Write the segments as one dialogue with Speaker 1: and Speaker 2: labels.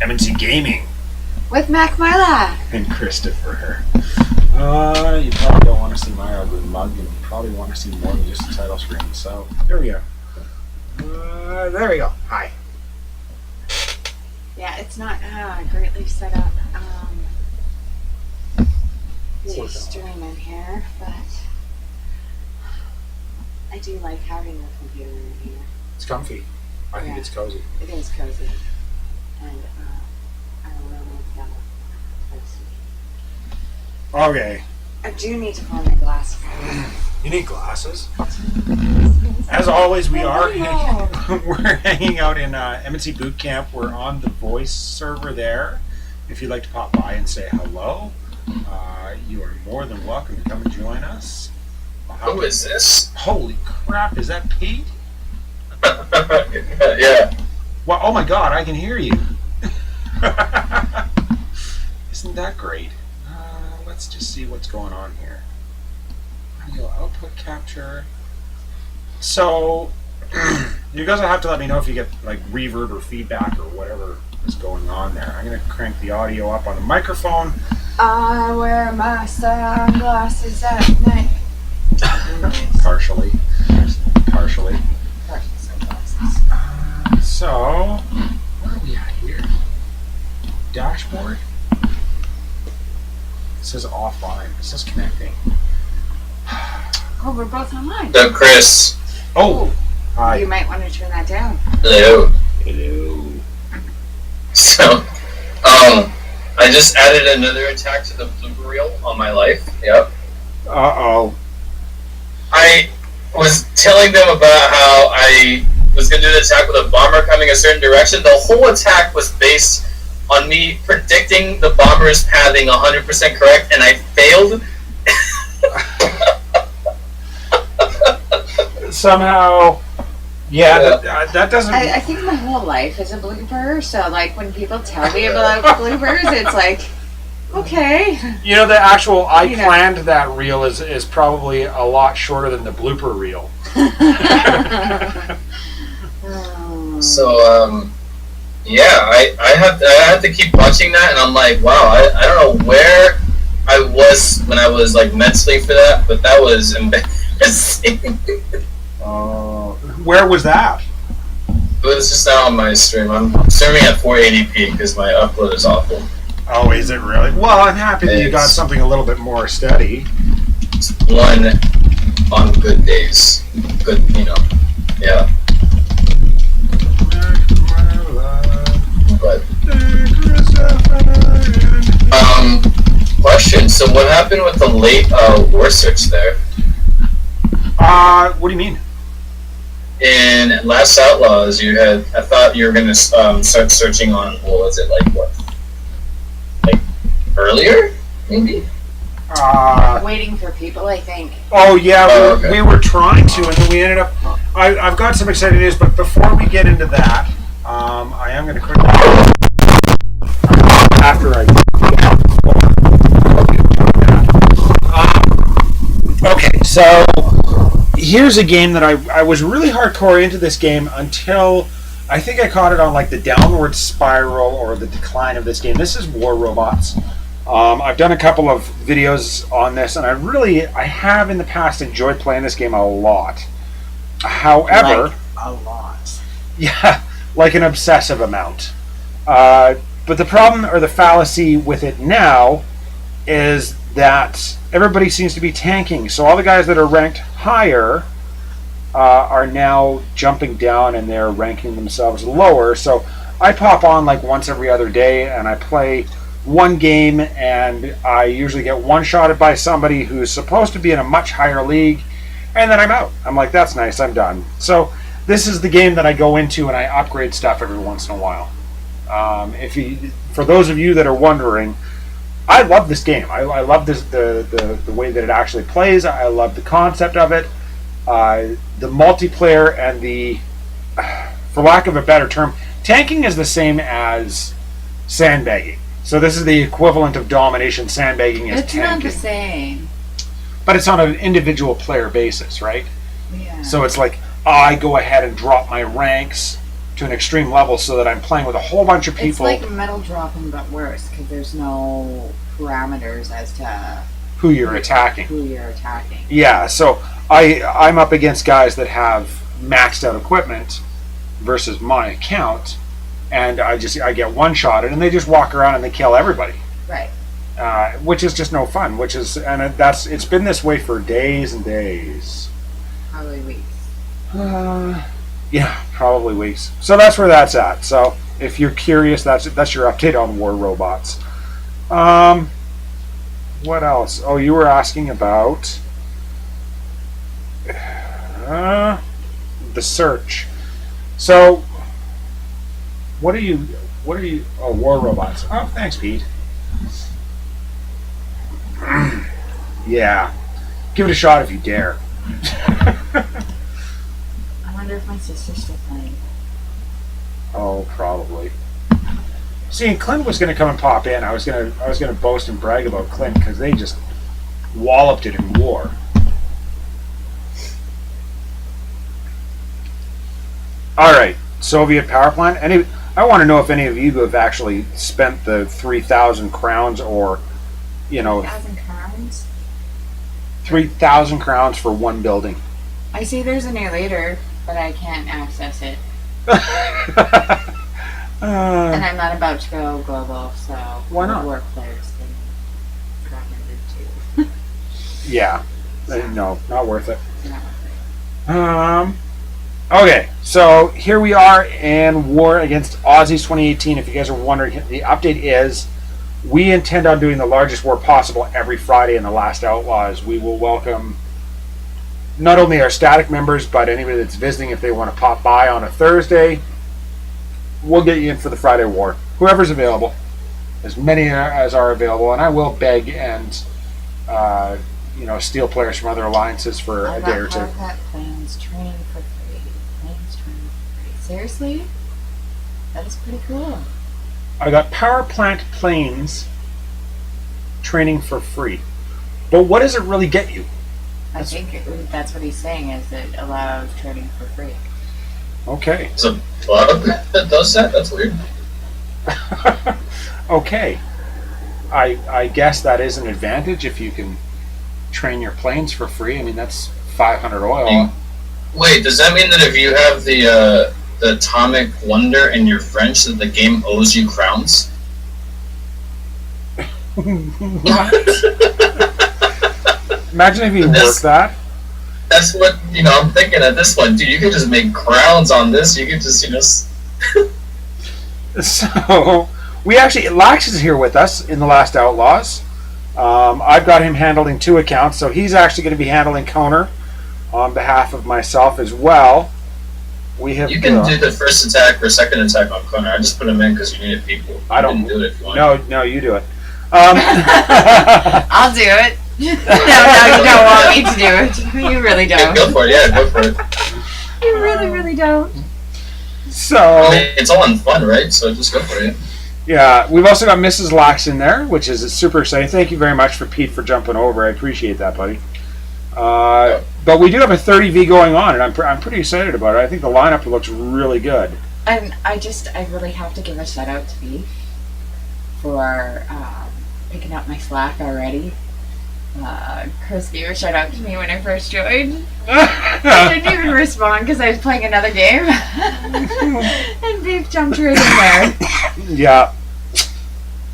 Speaker 1: MNC Gaming
Speaker 2: with MacMarla
Speaker 1: and Christopher. You probably don't want to see my ugly mug, and you probably want to see more than just the title screen. So there we go. There we go. Hi.
Speaker 2: Yeah, it's not greatly set up. The stream in here, but I do like having the computer in here.
Speaker 1: It's comfy. I think it's cozy.
Speaker 2: It is cozy, and I really like that.
Speaker 1: Okay.
Speaker 2: I do need to find my glasses.
Speaker 1: You need glasses. As always, we're hanging out in MNC Boot Camp. We're on the voice server there. If you'd like to pop by and say hello, you are more than welcome to come and join us.
Speaker 3: Who is this?
Speaker 1: Holy crap! Is that Pete?
Speaker 3: Yeah.
Speaker 1: Well, oh my God! I can hear you. Isn't that great? Let's just see what's going on here. Audio output capture. So, you guys will have to let me know if you get like reverb or feedback or whatever is going on there. I'm going to crank the audio up on the microphone.
Speaker 2: I wear my sunglasses at night.
Speaker 1: Partially.
Speaker 2: Partial sunglasses.
Speaker 1: So, where are we at here? Dashboard. It says offline. It says connecting.
Speaker 2: Oh, we're both online.
Speaker 3: So, Chris.
Speaker 1: Oh, hi.
Speaker 2: You might want to turn that down.
Speaker 3: Hello.
Speaker 1: Hello.
Speaker 3: So, I just added another attack to the blooper reel on my life. Yep.
Speaker 1: Uh-oh.
Speaker 3: I was telling them about how I was going to do the attack with a bomber coming a certain direction. The whole attack was based on me predicting the bomber's pathing 100% correct, and I failed.
Speaker 1: Somehow, that doesn't...
Speaker 2: I think my whole life is a blooper, so like when people tell me about bloopers, it's like, okay.
Speaker 1: You know, the actual planned that reel is probably a lot shorter than the blooper reel.
Speaker 3: So, I had to keep watching that, and I'm like, wow, I don't know where I was when I was like mentally for that, but that was embarrassing.
Speaker 1: Where was that?
Speaker 3: It was just now on my stream. I'm streaming at 480p because my upload is awful.
Speaker 1: Oh, is it really? Well, I'm happy that you got something a little bit more steady.
Speaker 3: One on good days. Good, yeah. But, question. So what happened with the late war search there?
Speaker 1: What do you mean?
Speaker 3: In Last Outlaws, I thought you were going to start searching on, what was it, like earlier, maybe?
Speaker 2: Waiting for people, I think.
Speaker 1: Oh, yeah,
Speaker 3: okay.
Speaker 1: we were trying to, and then we ended up... I've got some exciting news, but before we get into that, I am going to quickly... After I... Okay, so... Here's a game that I was really hardcore into this game until I think I caught it on like the downward spiral or the decline of this game. This is War Robots. I've done a couple of videos on this, and I have in the past enjoyed playing this game a lot. However,
Speaker 2: like a lot.
Speaker 1: Yeah, like an obsessive amount. But the problem or the fallacy with it now is that everybody seems to be tanking. So all the guys that are ranked higher are now jumping down and they're ranking themselves lower. So I pop on like once every other day and I play one game, and I usually get one-shotted by somebody who's supposed to be in a much higher league, and then I'm out. I'm like, that's nice, I'm done. So this is the game that I go into and I upgrade stuff every once in a while. For those of you that are wondering, I love this game. I love the way that it actually plays. I love the concept of it. The multiplayer and the, for lack of a better term, tanking is the same as sandbagging. So this is the equivalent of domination. Sandbagging is tanking.
Speaker 2: It's not the same.
Speaker 1: But it's on an individual player basis, right?
Speaker 2: Yeah.
Speaker 1: So it's like, I go ahead and drop my ranks to an extreme level so that I'm playing with a whole bunch of people.
Speaker 2: It's like metal dropping, but worse, because there's no parameters as to
Speaker 1: who you're attacking. Yeah, so I'm up against guys that have maxed out equipment versus my account, and I get one-shotted, and they just walk around and they kill everybody.
Speaker 2: Right.
Speaker 1: Which is just no fun. It's been this way for days and days.
Speaker 2: Probably weeks.
Speaker 1: Yeah, probably weeks. So that's where that's at. So if you're curious, that's your update on War Robots. What else? Oh, you were asking about the search. So what are you? Oh, War Robots. Oh, thanks, Pete. Yeah, give it a shot if you dare.
Speaker 2: I wonder if my sister's still playing.
Speaker 1: Oh, probably. See, and Clint was going to come and pop in. I was going to boast and brag about Clint because they just walloped it in war. All right, Soviet power plant. I want to know if any of you have actually spent the 3,000 crowns or,
Speaker 2: 3,000 crowns.
Speaker 1: 3,000 crowns for one building.
Speaker 2: I see there's a new leader, but I can't access it. And I'm not about to go global, so
Speaker 1: why not?
Speaker 2: Work players can drop into too.
Speaker 1: Yeah, no, not worth it.
Speaker 2: Not worth it.
Speaker 1: Okay, so here we are in War Against Aussies 2018. If you guys are wondering, the update is we intend on doing the largest war possible every Friday in the Last Outlaws. We will welcome not only our static members, but anybody that's visiting if they want to pop by on a Thursday. We'll get you in for the Friday war. Whoever's available. As many as are available. And I will beg and steal players from other alliances for a day or two.
Speaker 2: I've got planes training for free. Seriously? That is pretty cool.
Speaker 1: I got power plant planes training for free. But what does it really get you?
Speaker 2: I think that's what he's saying, is it allows training for free.
Speaker 1: Okay.
Speaker 3: It's a bug that does that? That's weird.
Speaker 1: Okay. I guess that is an advantage if you can train your planes for free. I mean, that's 500 oil.
Speaker 3: Wait, does that mean that if you have the Atomic Wonder in your French, that the game owes you crowns?
Speaker 1: What? Imagine if you worked that.
Speaker 3: That's what, I'm thinking at this point. Dude, you could just make crowns on this. You could just,
Speaker 1: So, we actually, Lax is here with us in the Last Outlaws. I've got him handling 2 accounts, so he's actually going to be handling Koner on behalf of myself as well. We have.
Speaker 3: You can do the first attack or second attack on Koner. I just put him in because you needed people.
Speaker 1: I don't
Speaker 3: do it if you want.
Speaker 1: No, you do it.
Speaker 2: I'll do it. No, you don't want me to do it. You really don't.
Speaker 3: Go for it. Yeah, go for it.
Speaker 2: You really, really don't.
Speaker 1: So
Speaker 3: I mean, it's all in fun, right? So just go for it.
Speaker 1: Yeah, we've also got Mrs. Lax in there, which is super exciting. Thank you very much for Pete for jumping over. I appreciate that, buddy. But we do have a 30V going on, and I'm pretty excited about it. I think the lineup looks really good.
Speaker 2: And I really have to give a shout out to Beef for picking up my slack already. Chris gave a shout out to me when I first joined. I didn't even respond because I was playing another game. And Beef jumped right in there.
Speaker 1: Yeah.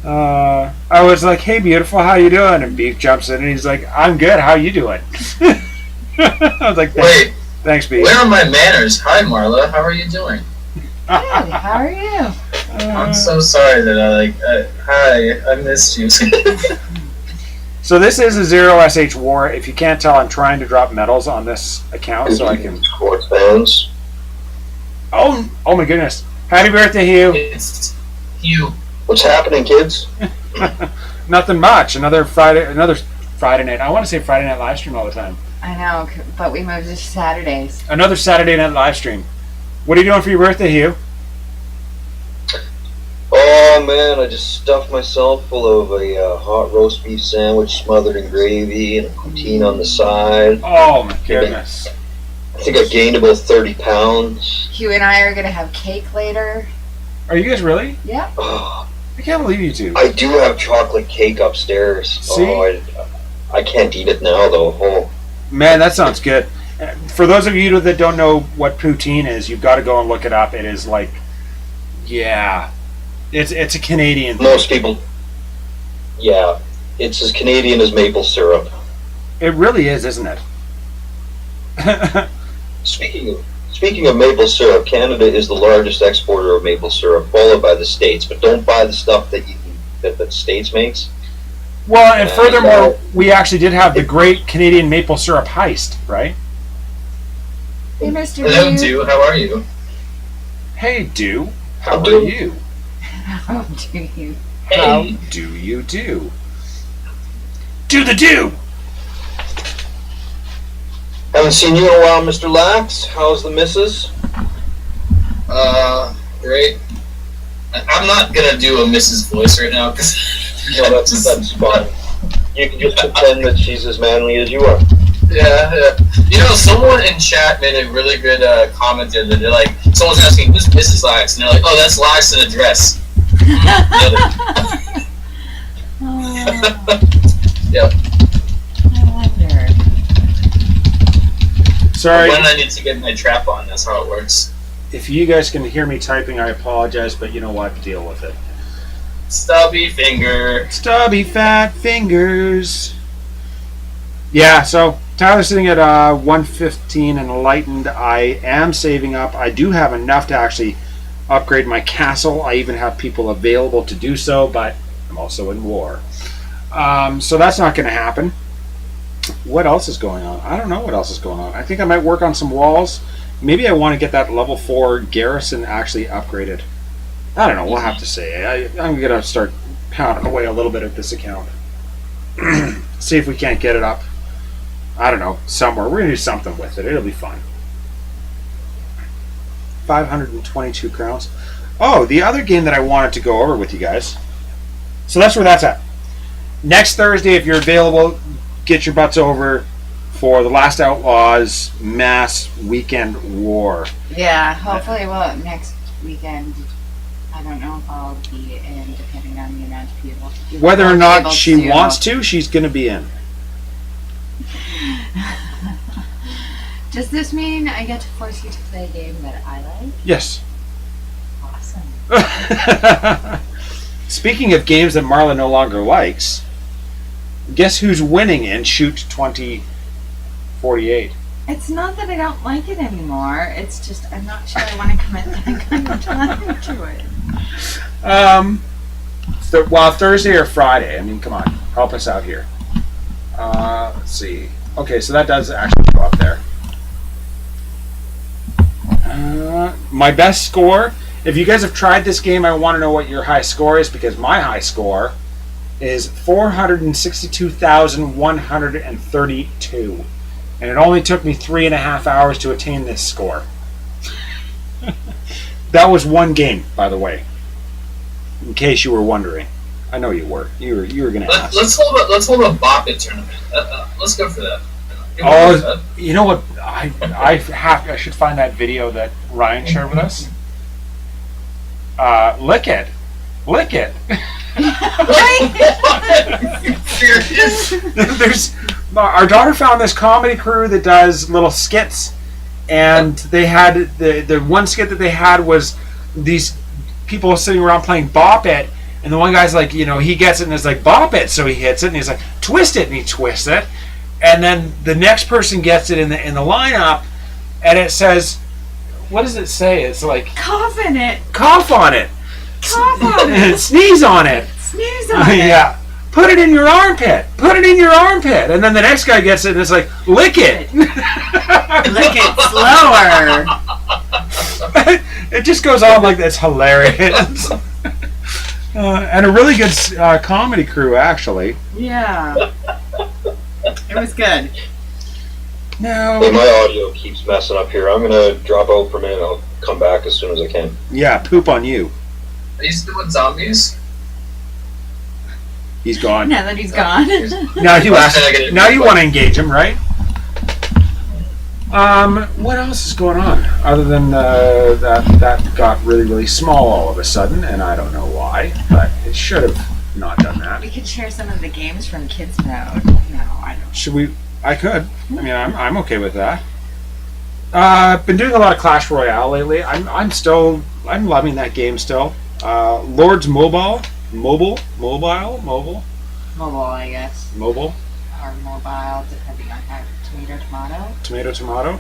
Speaker 1: I was like, "Hey, beautiful, how you doing?" And Beef jumps in, and he's like, "I'm good. How you doing?" I was like,
Speaker 3: "Wait,
Speaker 1: thanks, Beef."
Speaker 3: Where are my manners? Hi, Marla. How are you doing?
Speaker 2: Good. How are you?
Speaker 3: I'm so sorry that hi, I missed you.
Speaker 1: So this is a 0SH war. If you can't tell, I'm trying to drop medals on this account so I can.
Speaker 4: Sports fans.
Speaker 1: Oh my goodness! Happy birthday, Hugh.
Speaker 3: It's Hugh.
Speaker 4: What's happening, kids?
Speaker 1: Nothing much. Another Friday night. I want to say Friday night live stream all the time.
Speaker 2: I know, but we moved to Saturdays.
Speaker 1: Another Saturday night live stream. What are you doing for your birthday, Hugh?
Speaker 4: Oh man, I just stuffed myself full of a hot roast beef sandwich smothered in gravy and a poutine on the side.
Speaker 1: Oh my goodness!
Speaker 4: I think I gained about 30 pounds.
Speaker 2: Hugh and I are gonna have cake later.
Speaker 1: Are you guys really?
Speaker 2: Yep.
Speaker 4: Oh,
Speaker 1: I can't believe you two.
Speaker 4: I do have chocolate cake upstairs.
Speaker 1: See?
Speaker 4: Oh, I can't eat it now, though. Oh.
Speaker 1: Man, that sounds good. For those of you that don't know what poutine is, you've got to go and look it up. It is like, yeah, it's a Canadian thing.
Speaker 4: Most people, yeah, it's as Canadian as maple syrup.
Speaker 1: It really is, isn't it?
Speaker 4: Speaking of maple syrup, Canada is the largest exporter of maple syrup, followed by the States. But don't buy the stuff that the States makes.
Speaker 1: Well, and furthermore, we actually did have the great Canadian maple syrup heist, right?
Speaker 2: Hey, Mr.
Speaker 3: Hello,
Speaker 2: Hugh.
Speaker 3: Du. How are you?
Speaker 1: Hey, do. How
Speaker 4: I'm
Speaker 1: are
Speaker 4: doing-
Speaker 1: you?
Speaker 2: How do you?
Speaker 1: How
Speaker 3: Hey.
Speaker 1: do you do? Do the do!
Speaker 4: Haven't seen you in a while, Mr. Lax. How's the missus?
Speaker 3: Great. I'm not gonna do a Mrs. voice right now because
Speaker 4: No, that's fine. You can just pretend that she's as manly as you are.
Speaker 3: yeah. You know, someone in chat made a really good comment there. That they're like, someone's asking, "Who's Mrs. Lax?" And they're like, "Oh, that's Lax in a dress."
Speaker 2: Oh,
Speaker 3: Yep.
Speaker 2: I wonder.
Speaker 1: Sorry,
Speaker 3: When I need to get my trap on, that's how it works.
Speaker 1: if you guys can hear me typing, I apologize, but you know what? Deal with it.
Speaker 3: Stubby finger.
Speaker 1: Stubby fat fingers. Yeah, so Tyler's sitting at 115 and enlightened. I am saving up. I do have enough to actually upgrade my castle. I even have people available to do so, but I'm also in war. So that's not going to happen. What else is going on? I don't know what else is going on. I think I might work on some walls. Maybe I want to get that level 4 garrison actually upgraded. I don't know. We'll have to say. I'm going to start pounding away a little bit at this account. See if we can't get it up. I don't know. Somewhere. We're going to do something with it. It'll be fun. 522 crowns. Oh, the other game that I wanted to go over with you guys. So that's where that's at. Next Thursday, if you're available, get your butts over for the Last Outlaws Mass Weekend War.
Speaker 2: Yeah, hopefully, well, next weekend. I don't know if I'll be in, depending on the amount of people.
Speaker 1: Whether or
Speaker 2: I'll be
Speaker 1: not
Speaker 2: able
Speaker 1: she wants to, she's going to be in.
Speaker 2: Does this mean I get to force you to play a game that I like?
Speaker 1: Yes.
Speaker 2: Awesome.
Speaker 1: Speaking of games that Marla no longer likes, guess who's winning in Shoot 2048?
Speaker 2: It's not that I don't like it anymore. It's just I'm not sure I want to commit that kind of time to it.
Speaker 1: Well, Thursday or Friday. I mean, come on, help us out here. Let's see. Okay, so that does actually go up there. My best score. If you guys have tried this game, I want to know what your high score is, because my high score is 462,132. And it only took me 3.5 hours to attain this score. That was one game, by the way. In case you were wondering. I know you were. You were going to ask.
Speaker 3: Let's hold a Bop It tournament. Let's go for that.
Speaker 1: Oh, you know what? I should find that video that Ryan shared with us. Lick it. There's our daughter found this comedy crew that does little skits, and they had the one skit that they had was these people sitting around playing Bop It, and the one guy's like, he gets it and is like, Bop It, so he hits it and he's like, twist it, and he twists it. And then the next person gets it in the lineup, and it says, what does it say? It's like
Speaker 2: Cough in it.
Speaker 1: cough on it,
Speaker 2: Cough on it.
Speaker 1: sneeze on it,
Speaker 2: Sneeze on it.
Speaker 1: yeah, put it in your armpit, and then the next guy gets it and it's like, lick it.
Speaker 2: Lick it slower.
Speaker 1: It just goes on like that's hilarious. And a really good comedy crew, actually.
Speaker 2: Yeah. It was good.
Speaker 4: Hey,
Speaker 1: No.
Speaker 4: my audio keeps messing up here. I'm gonna drop out for a minute. I'll come back as soon as I can.
Speaker 1: Yeah, poop on you.
Speaker 3: Are you still with zombies?
Speaker 1: He's gone.
Speaker 2: Now that he's gone.
Speaker 1: Now you want to engage him, right? What else is going on other than that got really, really small all of a sudden, and I don't know why, but it should have not done that.
Speaker 2: We could share some of the games from Kids Mode. No, I don't.
Speaker 1: Should we? I could. I mean, I'm okay with that. I've been doing a lot of Clash Royale lately. I'm loving that game still. Lords Mobile,
Speaker 2: Mobile, I guess.
Speaker 1: Mobile.
Speaker 2: Or mobile, depending on how
Speaker 1: Tomato.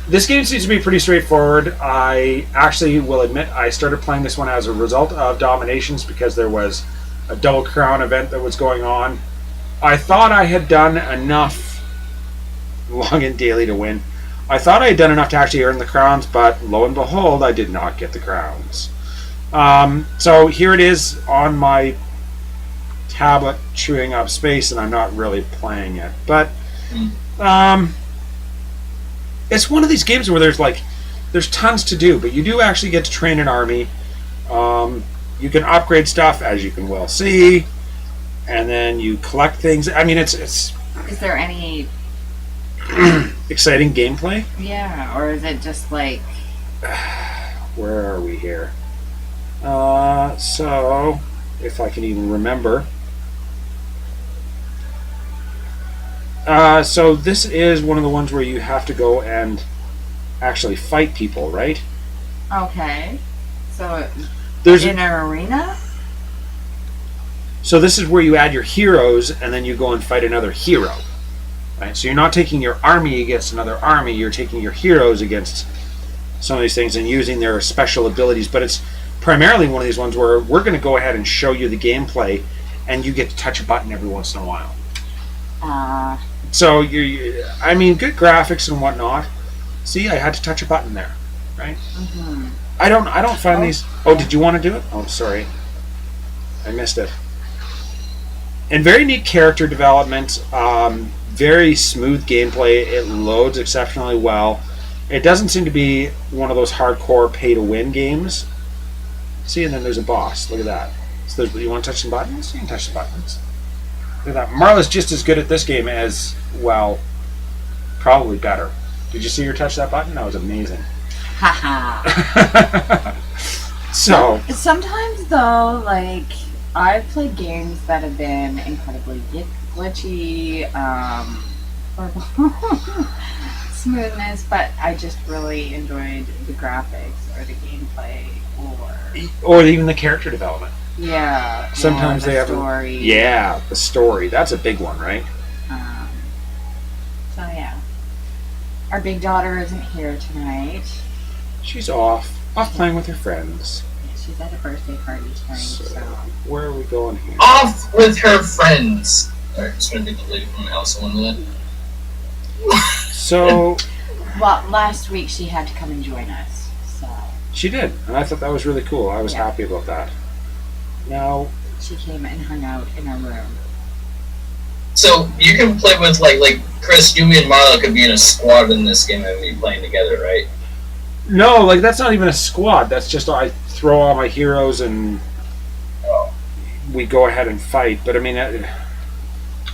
Speaker 1: This game seems to be pretty straightforward. I actually will admit I started playing this one as a result of Dominations because there was a Double Crown event that was going on. I thought I had done enough long and daily to win. I thought I had done enough to actually earn the crowns, but lo and behold, I did not get the crowns. So here it is on my tablet chewing up space, and I'm not really playing it. But it's one of these games where there's tons to do, but you do actually get to train an army. You can upgrade stuff, as you can well see, and then you collect things. I mean, it's
Speaker 2: Is there any
Speaker 1: exciting gameplay.
Speaker 2: Yeah, or is it just like...
Speaker 1: Where are we here? So, if I can even remember. So this is one of the ones where you have to go and actually fight people, right?
Speaker 2: Okay. So,
Speaker 1: There's
Speaker 2: in an arena?
Speaker 1: So this is where you add your heroes, and then you go and fight another hero. Right? So you're not taking your army against another army, you're taking your heroes against some of these things and using their special abilities. But it's primarily one of these ones where we're going to go ahead and show you the gameplay, and you get to touch a button every once in a while. So I mean, good graphics and whatnot. See, I had to touch a button there, right?
Speaker 2: Mm-hmm.
Speaker 1: I don't find these. Oh, did you want to do it? Oh, sorry, I missed it. And very neat character development. Very smooth gameplay. It loads exceptionally well. It doesn't seem to be one of those hardcore pay-to-win games. See, and then there's a boss. Look at that. So you want to touch some buttons? You can touch the buttons. Look at that. Marla's just as good at this game as, well, probably better. Did you see her touch that button? That was amazing.
Speaker 2: Haha.
Speaker 1: So.
Speaker 2: Sometimes, though, like, I've played games that have been incredibly glitchy, or smoothness, but I just really enjoyed the graphics or the gameplay
Speaker 1: Or even the character development.
Speaker 2: Yeah.
Speaker 1: Sometimes they have
Speaker 2: story.
Speaker 1: Yeah, the story. That's a big one, right?
Speaker 2: So yeah. Our big daughter isn't here tonight.
Speaker 1: She's off playing with her friends.
Speaker 2: She's at a birthday party tonight, so...
Speaker 1: Where are we going here?
Speaker 3: Off with her friends! Alright, just gonna take the lady from the house one minute.
Speaker 1: So...
Speaker 2: Well, last week she had to come and join us, so...
Speaker 1: She did, and I thought that was really cool. I was happy about that. Now...
Speaker 2: She came and hung out in our room.
Speaker 3: So, you can play with, like Chris, you and Marla could be in a squad in this game and be playing together, right?
Speaker 1: No, like, that's not even a squad. That's just, I throw all my heroes and we go ahead and fight. But, I mean, I'm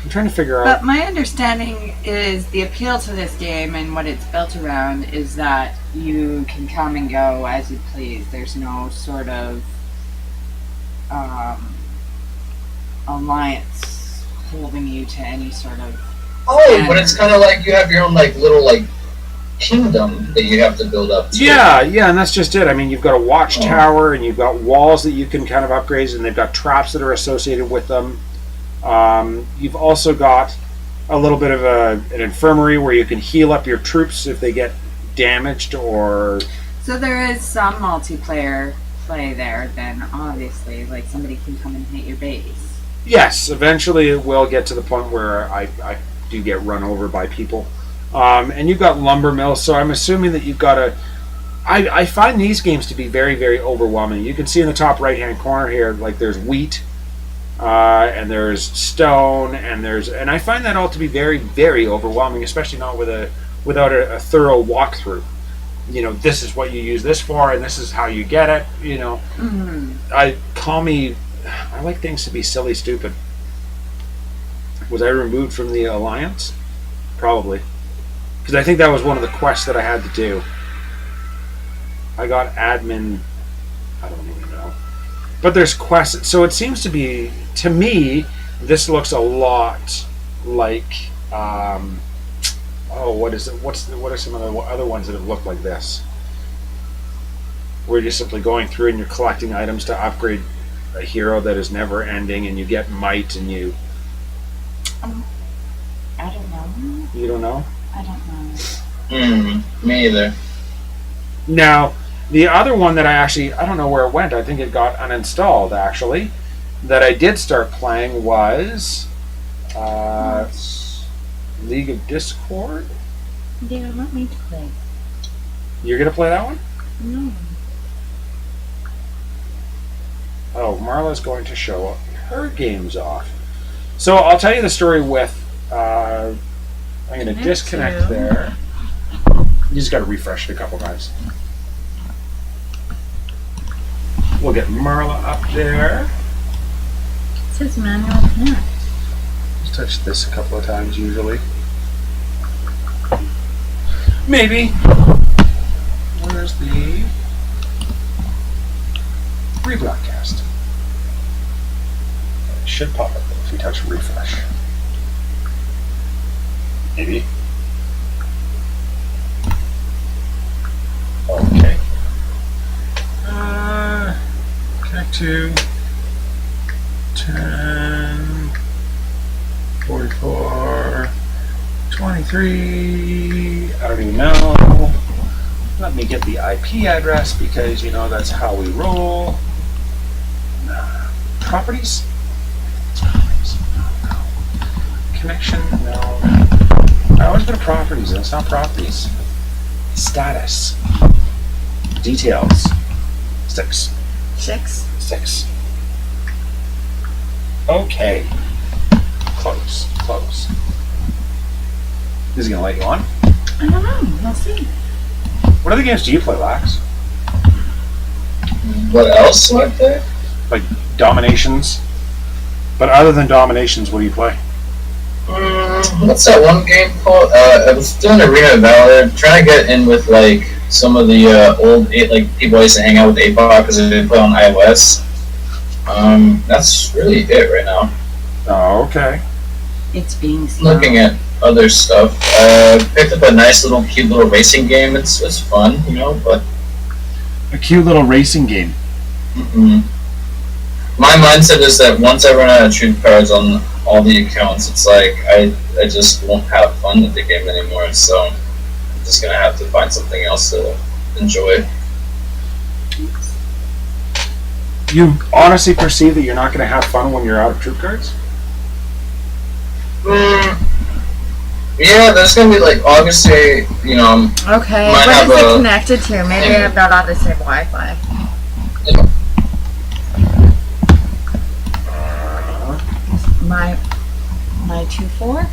Speaker 1: trying to figure out...
Speaker 2: But my understanding is the appeal to this game and what it's built around is that you can come and go as you please. There's no sort of alliance holding you to any sort of...
Speaker 3: Oh, but it's kind of like you have your own, little, kingdom that you have to build up to.
Speaker 1: Yeah, and that's just it. I mean, you've got a watchtower, and you've got walls that you can kind of upgrade, and they've got traps that are associated with them. You've also got a little bit of an infirmary where you can heal up your troops if they get damaged or... So
Speaker 2: there is some multiplayer play there, then obviously, somebody can come and hit your base.
Speaker 1: Yes, eventually it will get to the point where I do get run over by people. And you've got lumber mills, so I'm assuming that you've got to... I find these games to be very, very overwhelming. You can see in the top right-hand corner here, there's wheat, and there's stone, and I find that all to be very, very overwhelming, especially not without a thorough walkthrough. This is what you use this for, and this is how you get it.
Speaker 2: Mm-hmm.
Speaker 1: I like things to be silly stupid. Was I removed from the alliance? Probably. Because I think that was one of the quests that I had to do. I got admin. I don't even know. But there's quests. So it seems to be, to me, this looks a lot like. What is it? What are some of the other ones that have looked like this? Where you're simply going through and you're collecting items to upgrade a hero that is never ending, and you get might, and you.
Speaker 2: I don't know.
Speaker 1: You don't know?
Speaker 2: I don't know.
Speaker 3: Me either.
Speaker 1: Now, the other one that I don't know where it went. I think it got uninstalled, actually. That I did start playing was League of Discord.
Speaker 2: They don't want me to play.
Speaker 1: You're going to play that one?
Speaker 2: No.
Speaker 1: Oh, Marla's going to show her games off. So I'll tell you the story with... I'm going to disconnect there. You just got to refresh it a couple times. We'll get Marla up there.
Speaker 2: It says manual connect.
Speaker 1: Just touch this a couple of times usually. Maybe. Where's the rebroadcast? It should pop up if you touch refresh. Maybe. Okay. Connect to 10, 44, 23. I don't even know. Let me get the IP address because you know that's how we roll. Properties? No. Connection? No. I always go to properties, and it's not properties. Status. Details. 6. 6. Okay. Close. Is he going to let you on?
Speaker 2: I don't know. We'll see.
Speaker 1: What other games do you play, Lax?
Speaker 3: What else like there?
Speaker 1: Like Dominations? But other than Dominations, what do you play?
Speaker 3: What's that one game called? I was doing Arena of Valor, trying to get in with like some of the old people I used to hang out with 8-Ball because I didn't play on iOS. That's really it right now.
Speaker 1: Oh, okay.
Speaker 2: It's being slow.
Speaker 3: Looking at other stuff. Picked up a nice little cute little racing game. It's fun, but
Speaker 1: A cute little racing game.
Speaker 3: My mindset is that once I run out of troop cards on all the accounts, it's like I just won't have fun with the game anymore. So I'm just gonna have to find something else to enjoy.
Speaker 1: You honestly perceive that you're not going to have fun when you're out of troop cards?
Speaker 3: Yeah, there's gonna be like August 8,
Speaker 2: Okay,
Speaker 3: might
Speaker 2: what
Speaker 3: have
Speaker 2: is it
Speaker 3: a-
Speaker 2: connected to? Maybe I'm not on the same Wi-Fi. My 2.4?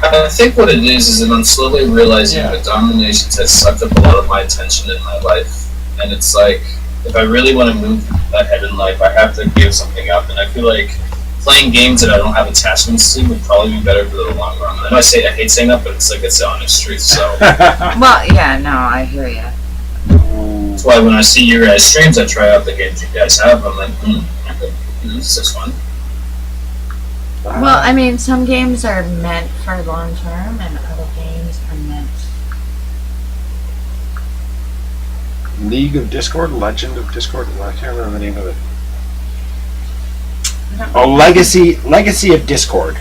Speaker 3: I think what it is that I'm slowly realizing that Dominations has sucked up a lot of my attention in my life, and it's like if I really want to move ahead in life, I have to give something up, and I feel like playing games that I don't have attachments to would probably be better for the long run. I know I hate saying that, but it's like it's the honest truth. So
Speaker 2: Well, yeah, no, I hear you.
Speaker 3: that's why when I see your guys' streams, I try out the games you guys have. I'm like, this is fun.
Speaker 2: Well, I mean, some games are meant for long term, and other games are meant.
Speaker 1: League of Discord? Legend of Discord? I can't remember the name of it. Oh, Legacy of Discord.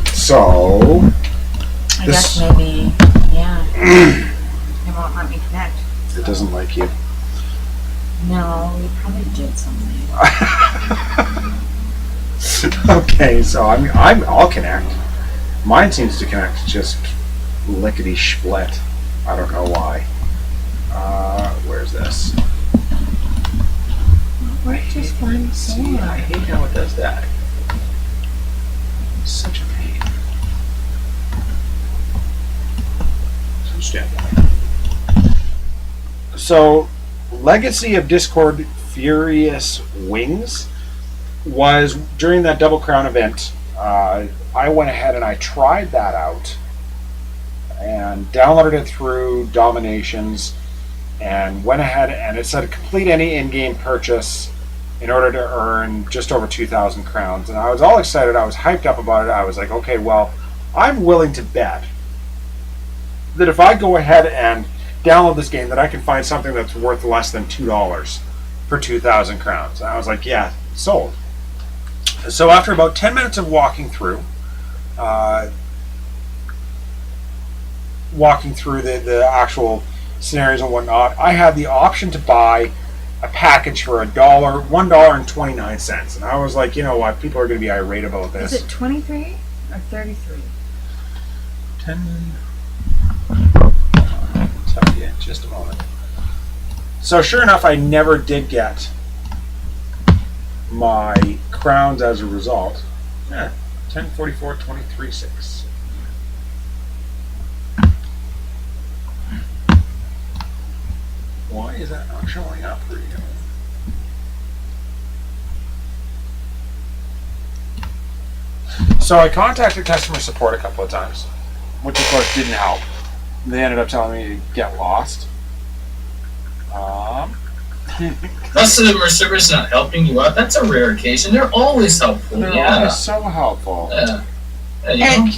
Speaker 1: So...
Speaker 2: I guess maybe, yeah. It won't let me connect.
Speaker 1: It doesn't like you.
Speaker 2: No, we probably did something.
Speaker 1: Okay, so I'll connect. Mine seems to connect just lickety split. I don't know why. Where's this?
Speaker 2: We're just fine.
Speaker 1: See, I hate how it does that. Such a pain. So stand by. So, Legacy of Discord Furious Wings was during that Double Crown event. I went ahead and I tried that out, and downloaded it through Dominations, and went ahead and it said complete any in-game purchase in order to earn just over 2,000 crowns. And I was all excited. I was hyped up about it. I was like, okay, well, I'm willing to bet that if I go ahead and download this game, that I can find something that's worth less than $2 for 2,000 crowns. And I was like, yeah, sold. So after about 10 minutes of walking through the actual scenarios and whatnot, I had the option to buy a package for $1.29. And I was like, you know what, people are going to be irate about this.
Speaker 2: Is it 23 or 33?
Speaker 1: 10. I'll tell you in just a moment. So sure enough, I never did get my crowns as a result. 1044 23.6. Why is that not showing up for you? So I contacted customer support a couple of times, which of course didn't help. They ended up telling me to get lost.
Speaker 3: Customer service not helping you out, that's a rare occasion. They're always helpful.
Speaker 1: They're always so helpful.
Speaker 3: Yeah.
Speaker 2: And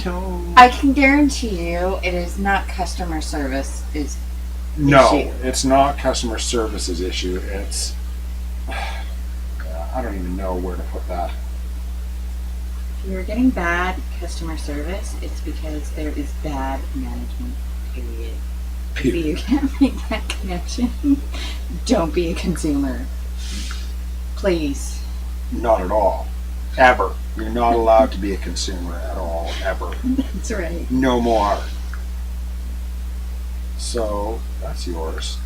Speaker 2: I can guarantee you it is not customer service issue.
Speaker 1: It's not customer service's issue. It's I don't even know where to put that.
Speaker 2: If you're getting bad customer service, it's because there is bad management, period. If you can't make that connection, don't be a consumer. Please.
Speaker 1: Not at all. Ever. You're not allowed to be a consumer at all. Ever.
Speaker 2: That's right.
Speaker 1: No more. So, that's yours.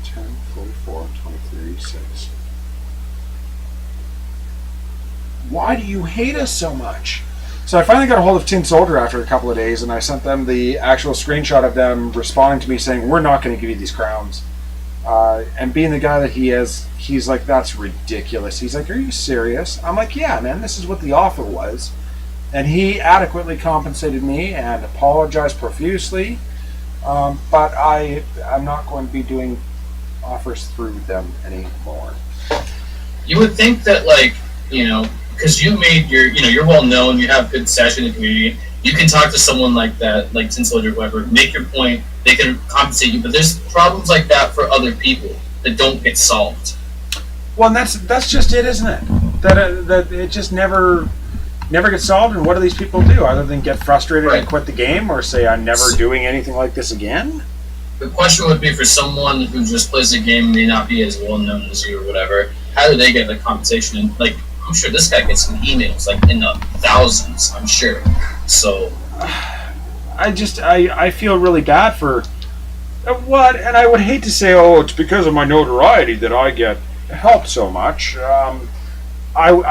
Speaker 1: 10, 44, 23, 6. Why do you hate us so much? So I finally got a hold of Tin Soldier after a couple of days, and I sent them the actual screenshot of them responding to me saying, we're not going to give you these crowns. And being the guy that he is, he's like, that's ridiculous. He's like, are you serious? I'm like, yeah, man, this is what the offer was. And he adequately compensated me and apologized profusely. But I'm not going to be doing offers through them anymore.
Speaker 3: You would think that, like, you know, because you made you're well known, you have good stature in the community, you can talk to someone like that, like Tin Soldier, whoever, make your point, they can compensate you, but there's problems like that for other people that don't get solved.
Speaker 1: Well, and that's just it, isn't it? That it just never gets solved, and what do these people do other than get frustrated and quit the game or say, I'm never doing anything like this again?
Speaker 3: The question would be for someone who just plays the game, may not be as well known as you or whatever, how do they get the compensation? And, like, I'm sure this guy gets some emails, like, in the thousands, I'm sure. So
Speaker 1: I feel really bad for what, and I would hate to say, oh, it's because of my notoriety that I get help so much. I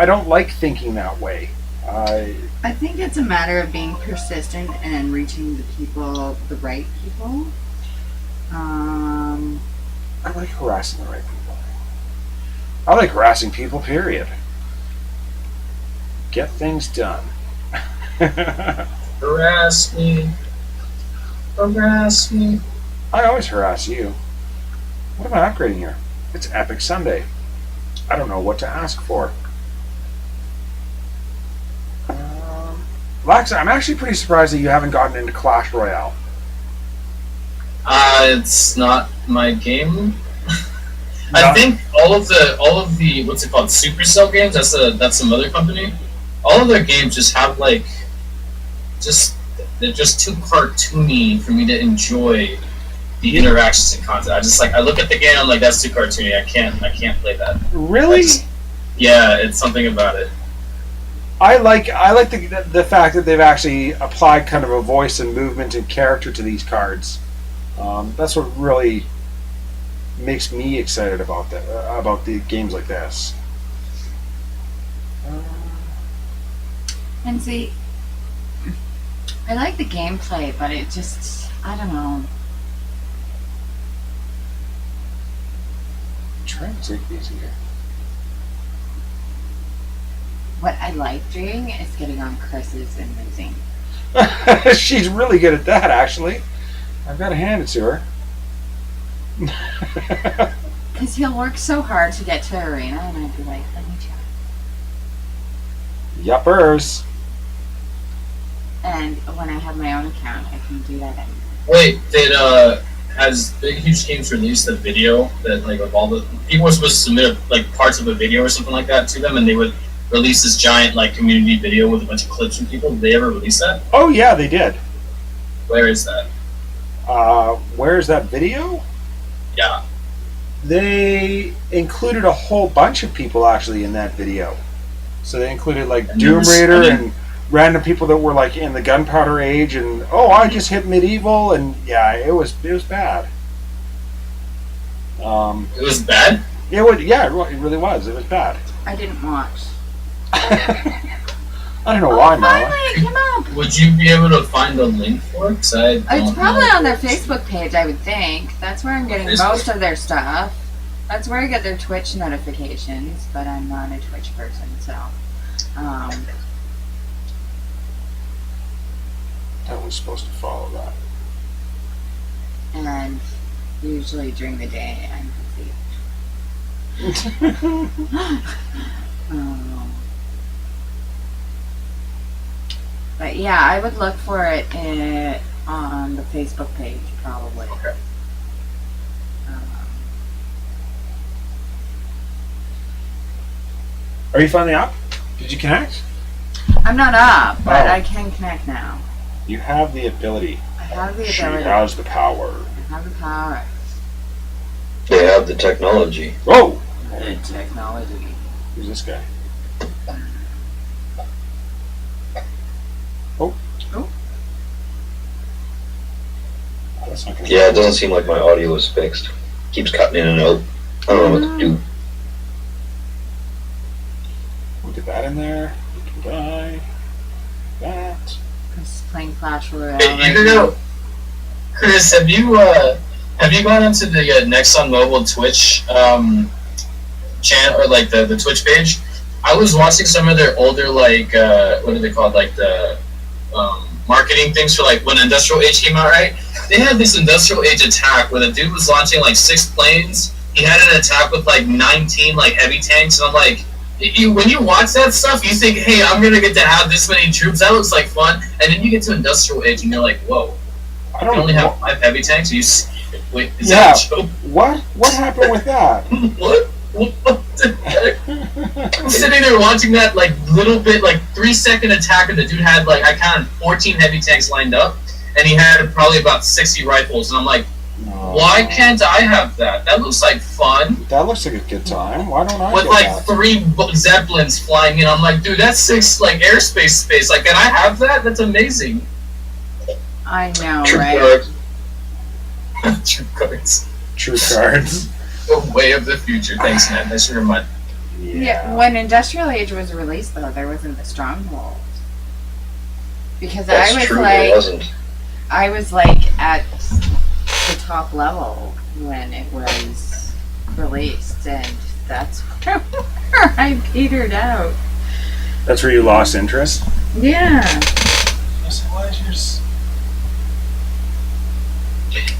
Speaker 1: don't like thinking that way.
Speaker 2: I think it's a matter of being persistent and reaching the right people.
Speaker 1: I like harassing the right people. I like harassing people, period. Get things done.
Speaker 3: harass me.
Speaker 1: I always harass you. What am I upgrading here? It's Epic Sunday. I don't know what to ask for. Lax, I'm actually pretty surprised that you haven't gotten into Clash Royale.
Speaker 3: It's not my game. I think all of the what's it called, Supercell games, that's some other company. All of their games just have like they're just too cartoony for me to enjoy the interactions and content. I look at the game, I'm like, that's too cartoony. I can't play that.
Speaker 1: Really?
Speaker 3: Yeah, it's something about it.
Speaker 1: I like the fact that they've actually applied kind of a voice and movement and character to these cards. That's what really makes me excited about the games like this.
Speaker 2: And see, I like the gameplay, but it just, I don't know.
Speaker 1: I'm trying to take these here.
Speaker 2: What I like doing is getting on Chris's and losing.
Speaker 1: She's really good at that, actually. I've got to hand it to her.
Speaker 2: Because he'll work so hard to get to arena, and I'd be like, let me check.
Speaker 1: Yuppers.
Speaker 2: And when I have my own account, I can do that anywhere.
Speaker 3: Wait, has Big Huge Games released a video that like of all the people were supposed to submit like parts of a video or something like that to them, and they would release this giant like community video with a bunch of clips from people? Did they ever release that?
Speaker 1: Oh, yeah, they did.
Speaker 3: Where is that?
Speaker 1: Where's that video?
Speaker 3: Yeah.
Speaker 1: They included a whole bunch of people actually in that video. So they included like
Speaker 3: And
Speaker 1: Doom
Speaker 3: there was-
Speaker 1: Raider and random people that were like in the gunpowder age, and I just hit medieval, and yeah, it was bad.
Speaker 3: It was bad?
Speaker 1: It really was. It was bad.
Speaker 2: I didn't watch.
Speaker 1: I don't know why, Marla.
Speaker 2: Finally, it came up.
Speaker 3: Would you be able to find the link for it? 'Cause I
Speaker 2: It's
Speaker 3: don't
Speaker 2: probably
Speaker 3: know.
Speaker 2: on their Facebook page, I would think. That's where I'm getting
Speaker 3: Facebook?
Speaker 2: most of their stuff. That's where I get their Twitch notifications, but I'm not a Twitch person, so.
Speaker 1: That was supposed to follow that.
Speaker 2: And usually during the day, I'm busy. But yeah, I would look for it on the Facebook page, probably.
Speaker 3: Okay.
Speaker 1: Are you finally up? Did you connect?
Speaker 2: I'm not up, but
Speaker 1: Oh.
Speaker 2: I can connect now.
Speaker 1: You have the ability.
Speaker 2: I have the
Speaker 1: She
Speaker 2: ability.
Speaker 1: has the power.
Speaker 2: I have the power.
Speaker 4: They have the technology.
Speaker 1: Whoa!
Speaker 2: The technology.
Speaker 1: Who's this guy? Oh.
Speaker 2: Oh.
Speaker 1: That's not gonna
Speaker 4: Yeah, it doesn't seem like my audio is fixed. Keeps cutting in and out. I don't know what to do.
Speaker 1: We'll get that in there. We can die. That.
Speaker 2: Chris is playing Clash Royale.
Speaker 3: Hey,
Speaker 2: right
Speaker 3: you
Speaker 2: now.
Speaker 3: know, Chris, have you gone into the Nexon Mobile Twitch channel or like the Twitch page? I was watching some of their older like what are they called, like the marketing things for like when Industrial Age came out, right? They had this Industrial Age attack where the dude was launching like 6 planes. He had an attack with like 19 like heavy tanks, and I'm like, when you watch that stuff, you think, hey, I'm gonna get to have this many troops. That looks like fun. And then you get to Industrial Age, and you're like, whoa.
Speaker 1: I
Speaker 3: You
Speaker 1: don't
Speaker 3: only
Speaker 1: know.
Speaker 3: have 5 heavy tanks. Are you wait? Is
Speaker 1: Yeah.
Speaker 3: that a joke?
Speaker 1: What? What happened with that?
Speaker 3: What? What the heck? I'm sitting there watching that like little bit, like 3-second attack, and the dude had like I counted 14 heavy tanks lined up, and he had probably about 60 rifles, and I'm like,
Speaker 1: No.
Speaker 3: why can't I have that? That looks like fun.
Speaker 1: That looks like a good time. Why don't I
Speaker 3: With
Speaker 1: get
Speaker 3: like
Speaker 1: that?
Speaker 3: 3 Zeppelins flying in, I'm like, dude, that's 6 like airspace space. Like, can I have that? That's amazing.
Speaker 2: I know,
Speaker 4: True
Speaker 2: right?
Speaker 4: cards.
Speaker 3: True cards.
Speaker 1: True cards.
Speaker 3: The way of the future. Thanks, man. Nice to remind.
Speaker 2: Yeah. When Industrial Age was released, though, there wasn't the Stronghold. Because
Speaker 4: That's
Speaker 2: I was
Speaker 4: true, there
Speaker 2: like,
Speaker 4: wasn't.
Speaker 2: I was like at the top level when it was released, and that's where I petered out.
Speaker 1: That's where you lost interest?
Speaker 2: Yeah.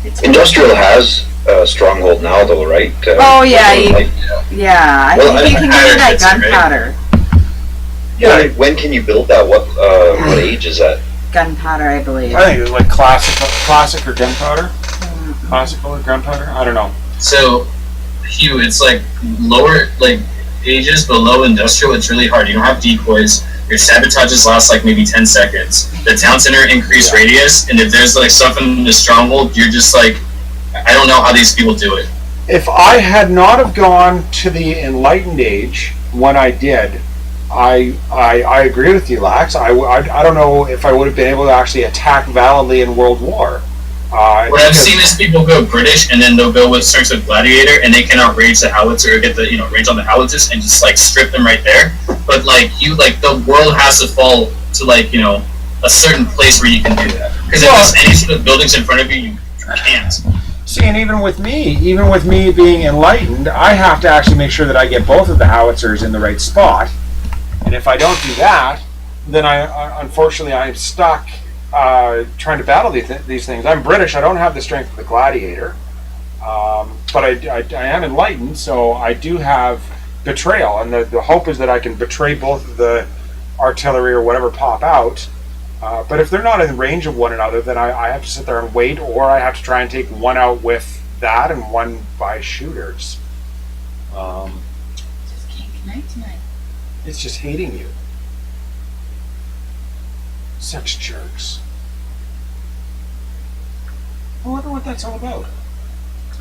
Speaker 2: It's
Speaker 4: Industrial has a stronghold now, though, right?
Speaker 2: Oh, yeah,
Speaker 4: like,
Speaker 2: yeah, I
Speaker 4: Well,
Speaker 2: think you can get it at
Speaker 3: Gunpowder,
Speaker 2: gunpowder.
Speaker 1: Yeah.
Speaker 4: when can you build that? What age is that?
Speaker 2: Gunpowder, I believe.
Speaker 1: I think it was like classic or gunpowder. Classical or gunpowder? I don't know.
Speaker 3: So, Hugh, it's like lower like ages below industrial. It's really hard. You don't have decoys. Your sabotages last like maybe 10 seconds. The town center increased radius, and if there's like something in the stronghold, you're just like, I don't know how these people do it.
Speaker 1: If I had not have gone to the Enlightened Age when I did, I agree with you, Lax. I don't know if I would have been able to actually attack validly in World War.
Speaker 3: What I've seen is people go British, and then they'll go with Strengths of Gladiator, and they cannot range the howitzer or get the range on the howitzers, and just like strip them right there. But like the world has to fall to like a certain place where you can do that. Because if there's any sort of buildings in front of you, you can't.
Speaker 1: See, and even with me being enlightened, I have to actually make sure that I get both of the howitzers in the right spot. And if I don't do that, then unfortunately I'm stuck trying to battle these things. I'm British. I don't have the strength of the gladiator, but I am enlightened, so I do have betrayal, and the hope is that I can betray both of the artillery or whatever pop out. But if they're not in range of one another, then I have to sit there and wait, or I have to try and take one out with that and one by shooters.
Speaker 2: Just can't connect tonight.
Speaker 1: It's just hating you. Such jerks. I wonder what that's all about.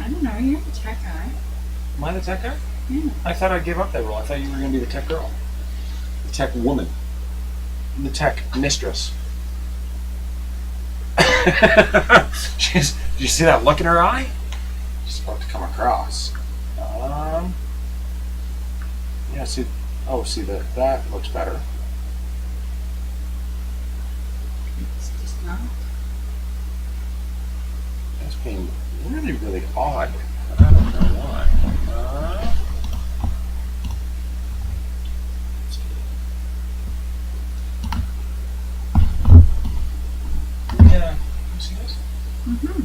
Speaker 2: I don't know. You're the tech guy.
Speaker 1: Am I the tech guy?
Speaker 2: Yeah.
Speaker 1: I thought I'd give up that role. I thought you were going to be the tech girl. The tech woman. The tech mistress. Did you see that look in her eye? She's about to come across. Yeah, see. Oh, see, that looks better.
Speaker 2: It's just not.
Speaker 1: That's being really, really odd. I don't know why. Yeah, you see this?
Speaker 2: Mm-hmm.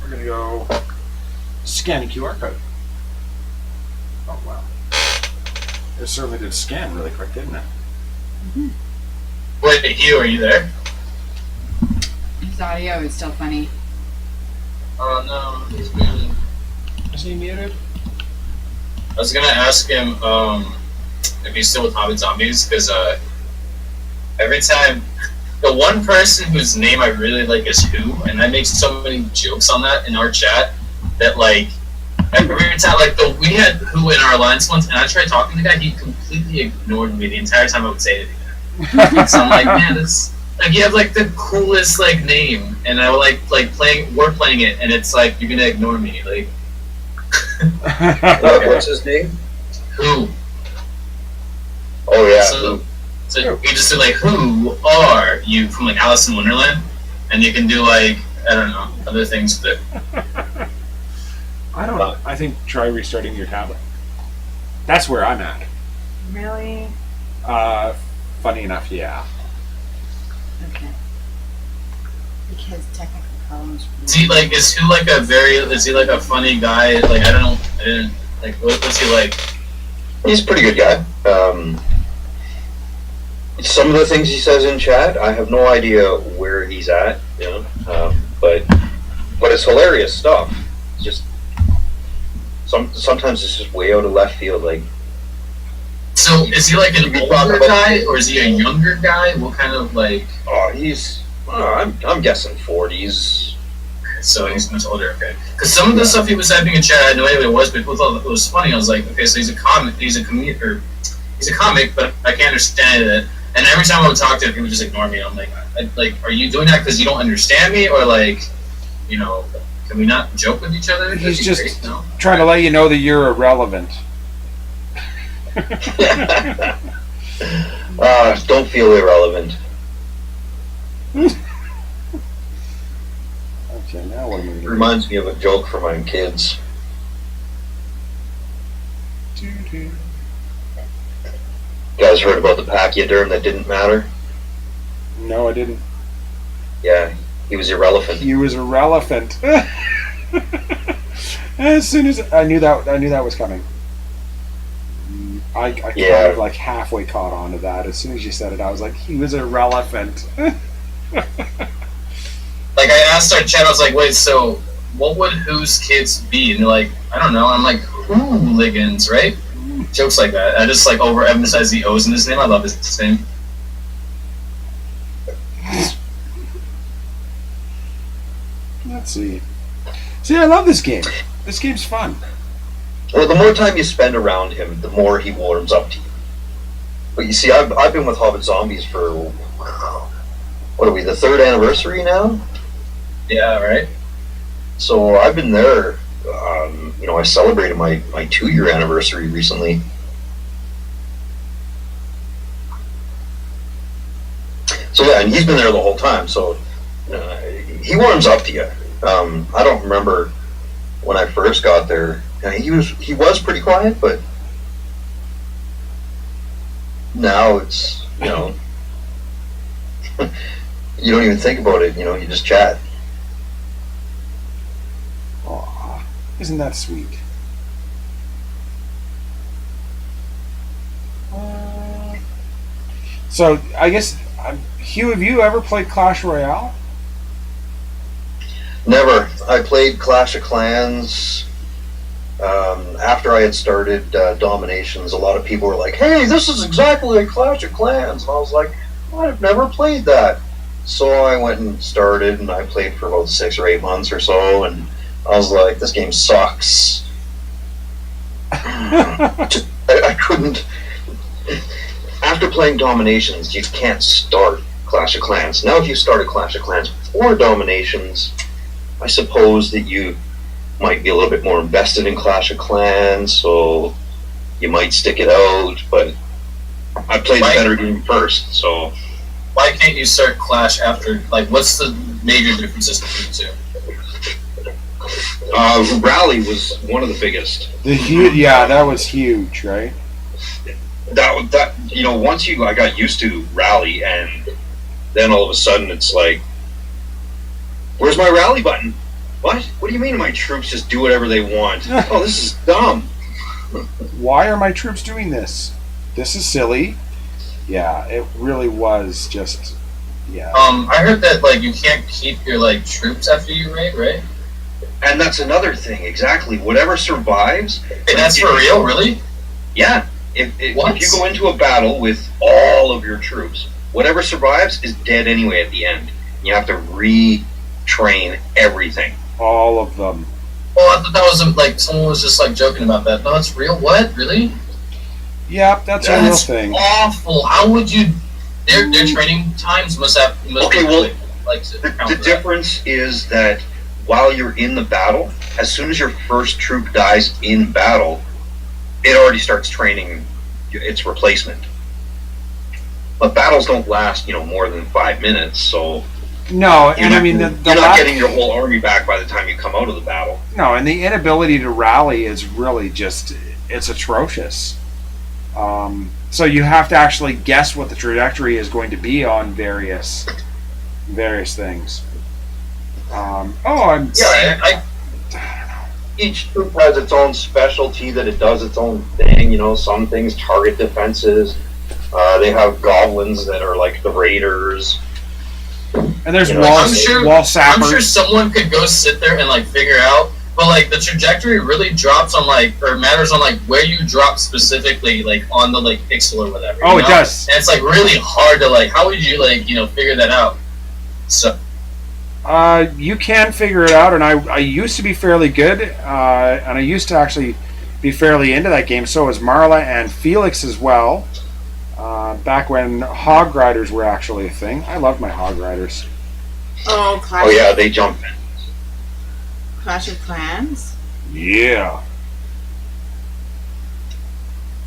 Speaker 1: We're gonna go scan the QR code. Oh wow. It certainly did scan really quick, didn't it?
Speaker 2: Mm-hmm.
Speaker 3: Wait, Hugh, are you there?
Speaker 2: His audio is still funny.
Speaker 3: Oh no, he's muted.
Speaker 1: Is he muted?
Speaker 3: I was gonna ask him if he's still with Hobbit Zombies, because every time the one person whose name I really like is Who, and I make so many jokes on that in our chat that like every time we had Who in our alliance once, and I tried talking to the guy, he completely ignored me the entire time I would say anything. So I'm like, man, this like you have like the coolest like name, and I would like we're playing it, and it's like you're gonna ignore me, like.
Speaker 4: What's his name?
Speaker 3: Who?
Speaker 4: Oh yeah.
Speaker 3: So you just do like, who are you from like Alice in Wonderland, and you can do like I don't know other things with it.
Speaker 1: I don't know. I think try restarting your tablet. That's where I'm at.
Speaker 2: Really?
Speaker 1: Funny enough, yeah.
Speaker 2: Okay. Because technical problems.
Speaker 3: Is he like? Is he like a very? Is he like a funny guy? Like I didn't like. What's he like?
Speaker 4: He's a pretty good guy. Some of the things he says in chat, I have no idea where he's at, you know. But it's hilarious stuff. It's just sometimes it's just way out of left field. Like,
Speaker 3: so is he like an older guy or is he a younger guy? What kind of like?
Speaker 4: oh, I'm guessing 40s.
Speaker 3: So he's much older, okay. Because some of the stuff he was typing in chat, I had no idea what it was, but people thought it was funny. I was like, okay, so he's a comic, but I can't understand it. And every time I would talk to him, he would just ignore me. I'm like, are you doing that because you don't understand me, or like, you know, can we not joke with each other?
Speaker 1: He's just trying to let you know that you're irrelevant.
Speaker 4: Don't feel irrelevant.
Speaker 1: Okay, now what am I going to do?
Speaker 4: Reminds me of a joke from my kids. You guys heard about the pachyderm that didn't matter?
Speaker 1: No, I didn't.
Speaker 4: Yeah, he was irrelevant.
Speaker 1: He was irrelevant. As soon as I knew that was coming. I kind of like halfway caught on to that. As soon as you said it, I was like, he was irrelevant.
Speaker 3: Like, I asked our chat, I was like, wait, so what would Who's kids be? And they're like, I don't know. I'm like, hooligans, right? Jokes like that. I just, like, overemphasize the O's in his name. I love his name.
Speaker 1: Let's see. See, I love this game. This game's fun.
Speaker 4: Well, the more time you spend around him, the more he warms up to you. But you see, I've been with Hobbit Zombies for, what are we, the 3rd anniversary now?
Speaker 3: Yeah, right?
Speaker 4: So I've been there, I celebrated my 2-year anniversary recently. So yeah, and he's been there the whole time, so he warms up to you. I don't remember when I first got there. He was pretty quiet, but now it's, you don't even think about it. You just chat.
Speaker 1: Aw, isn't that sweet? So I guess, Hugh, have you ever played Clash Royale?
Speaker 4: Never. I played Clash of Clans. After I had started Dominations, a lot of people were like, "Hey, this is exactly like Clash of Clans," and I was like, "I've never played that." So I went and started, and I played for about 6 or 8 months or so, and I was like, "This game sucks." I couldn't. After playing Dominations, you can't start Clash of Clans. Now, if you started Clash of Clans before Dominations, I suppose that you might be a little bit more invested in Clash of Clans, so you might stick it out, but I played the better game first, so...
Speaker 3: Why can't you start Clash after, like, what's the major differences between the two?
Speaker 4: Rally was one of the biggest.
Speaker 1: Yeah, that was huge, right?
Speaker 4: That once I got used to Rally, and then all of a sudden it's like, where's my Rally button? What do you mean my troops just do whatever they want? Oh, this is dumb.
Speaker 1: Why are my troops doing this? This is silly. Yeah, it really was just, yeah.
Speaker 3: I heard that, like, you can't keep your, like, troops after you raid, right?
Speaker 4: And that's another thing, exactly. Whatever survives...
Speaker 3: Hey, that's for real, really?
Speaker 4: Yeah. If you go into a battle with all of your troops, whatever survives is dead anyway at the end. You have to retrain everything.
Speaker 1: All of them.
Speaker 3: Oh, I thought that was, like, someone was just, like, joking about that. No, it's real? What? Really?
Speaker 1: Yep, that's a real thing.
Speaker 3: Awful. How would you... Their training times must be like
Speaker 4: the difference is that while you're in the battle, as soon as your first troop dies in battle, it already starts training its replacement. But battles don't last, more than 5 minutes, so...
Speaker 1: No, and I mean...
Speaker 4: You're not getting your whole army back by the time you come out of the battle.
Speaker 1: No, and the inability to rally is really just... It's atrocious. So you have to actually guess what the trajectory is going to be on various things.
Speaker 4: Each troop has its own specialty that it does its own thing. Some things target defenses. They have goblins that are like the raiders.
Speaker 1: And there's wall sappers.
Speaker 3: I'm sure someone could go sit there and like figure out, but like the trajectory really drops on or matters on like where you drop specifically, like on the like pixel or whatever.
Speaker 1: Oh, it does.
Speaker 3: And it's like really hard to like. How would you like figure that out? So.
Speaker 1: You can figure it out, and I used to be fairly good, and I used to actually be fairly into that game. So was Marla and Felix as well. Back when hog riders were actually a thing. I loved my hog riders.
Speaker 2: Oh,
Speaker 4: Oh yeah, they jump.
Speaker 2: Clash of Clans?
Speaker 1: Yeah.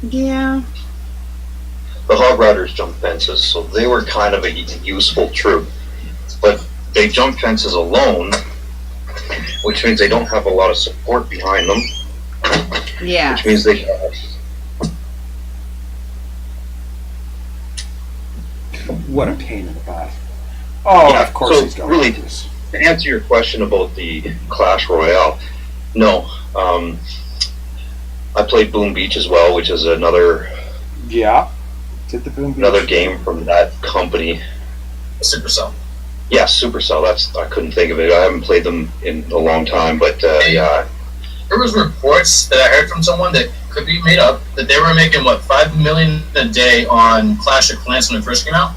Speaker 2: Yeah.
Speaker 4: The hog riders jump fences, so they were kind of a useful troop. But they jump fences alone, which means they don't have a lot of support behind them.
Speaker 2: Yeah.
Speaker 4: Which means they...
Speaker 1: What a pain in the butt. Oh, yeah, of course he's going
Speaker 4: really,
Speaker 1: like this.
Speaker 4: To answer your question about the Clash Royale, no. I played Boom Beach as well, which is another...
Speaker 1: Yeah. Did the Boom Beach?
Speaker 4: Another game from that company.
Speaker 3: Supercell.
Speaker 4: Yeah, Supercell. I couldn't think of it. I haven't played them in a long time, but yeah.
Speaker 3: There was reports that I heard from someone that could be made up that they were making $5 million a day on Clash of Clans when it first came out.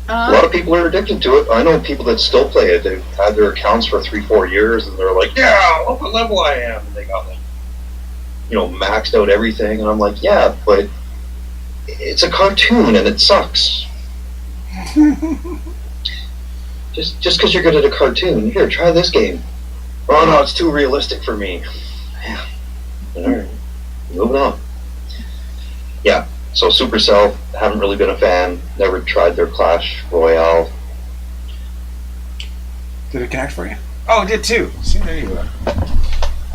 Speaker 4: A lot of people are addicted to it. I know people that still play it. They've had their accounts for 3-4 years, and they're like, "Yeah, look what level I am." And they got maxed out everything, and I'm like, "Yeah, but it's a cartoon and it sucks." just because you're good at a cartoon, here, try this game. Oh no, it's too realistic for me. Yeah. Alright. Moving on. Yeah. So Supercell, haven't really been a fan. Never tried their Clash Royale.
Speaker 1: Did it connect for you? Oh, it did too. See, there you go.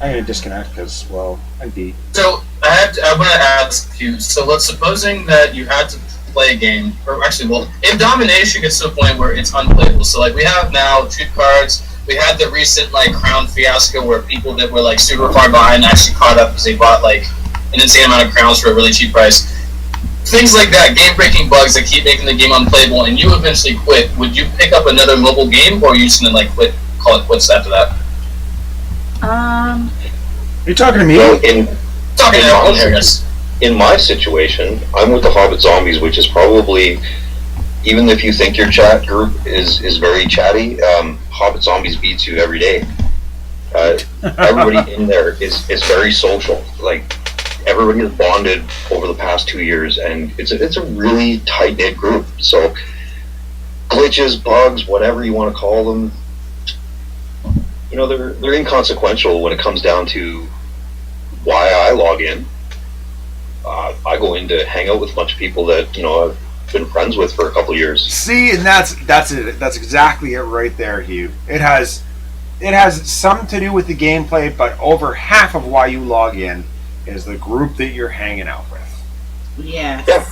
Speaker 1: I had to disconnect because, well, I beat.
Speaker 3: So I want to ask you. So let's supposing that you had to play a game, or actually, well, if domination gets to a point where it's unplayable, so like we have now cheat cards. We had the recent like crown fiasco where people that were like super far behind actually caught up because they bought like an insane amount of crowns for a really cheap price. Things like that, game-breaking bugs that keep making the game unplayable, and you eventually quit. Would you pick up another mobile game, or are you just gonna like quit, call it quits after that?
Speaker 1: Are you talking to me?
Speaker 4: Well,
Speaker 3: Talking to everyone here, yes.
Speaker 4: in my situation, I'm with the Hobbit Zombies, which is probably, even if you think your chat group is very chatty, Hobbit Zombies beats you every day. Everybody in there is very social. Like, everybody has bonded over the past 2 years, and it's a really tight-knit group. So glitches, bugs, whatever you want to call them, you know, they're inconsequential when it comes down to why I log in. I go in to hang out with a bunch of people that, you know, I've been friends with for a couple of years.
Speaker 1: See, and that's it. That's exactly it right there, Hugh. It has some to do with the gameplay, but over half of why you log in is the group that you're hanging out with.
Speaker 2: Yes.
Speaker 4: Yeah.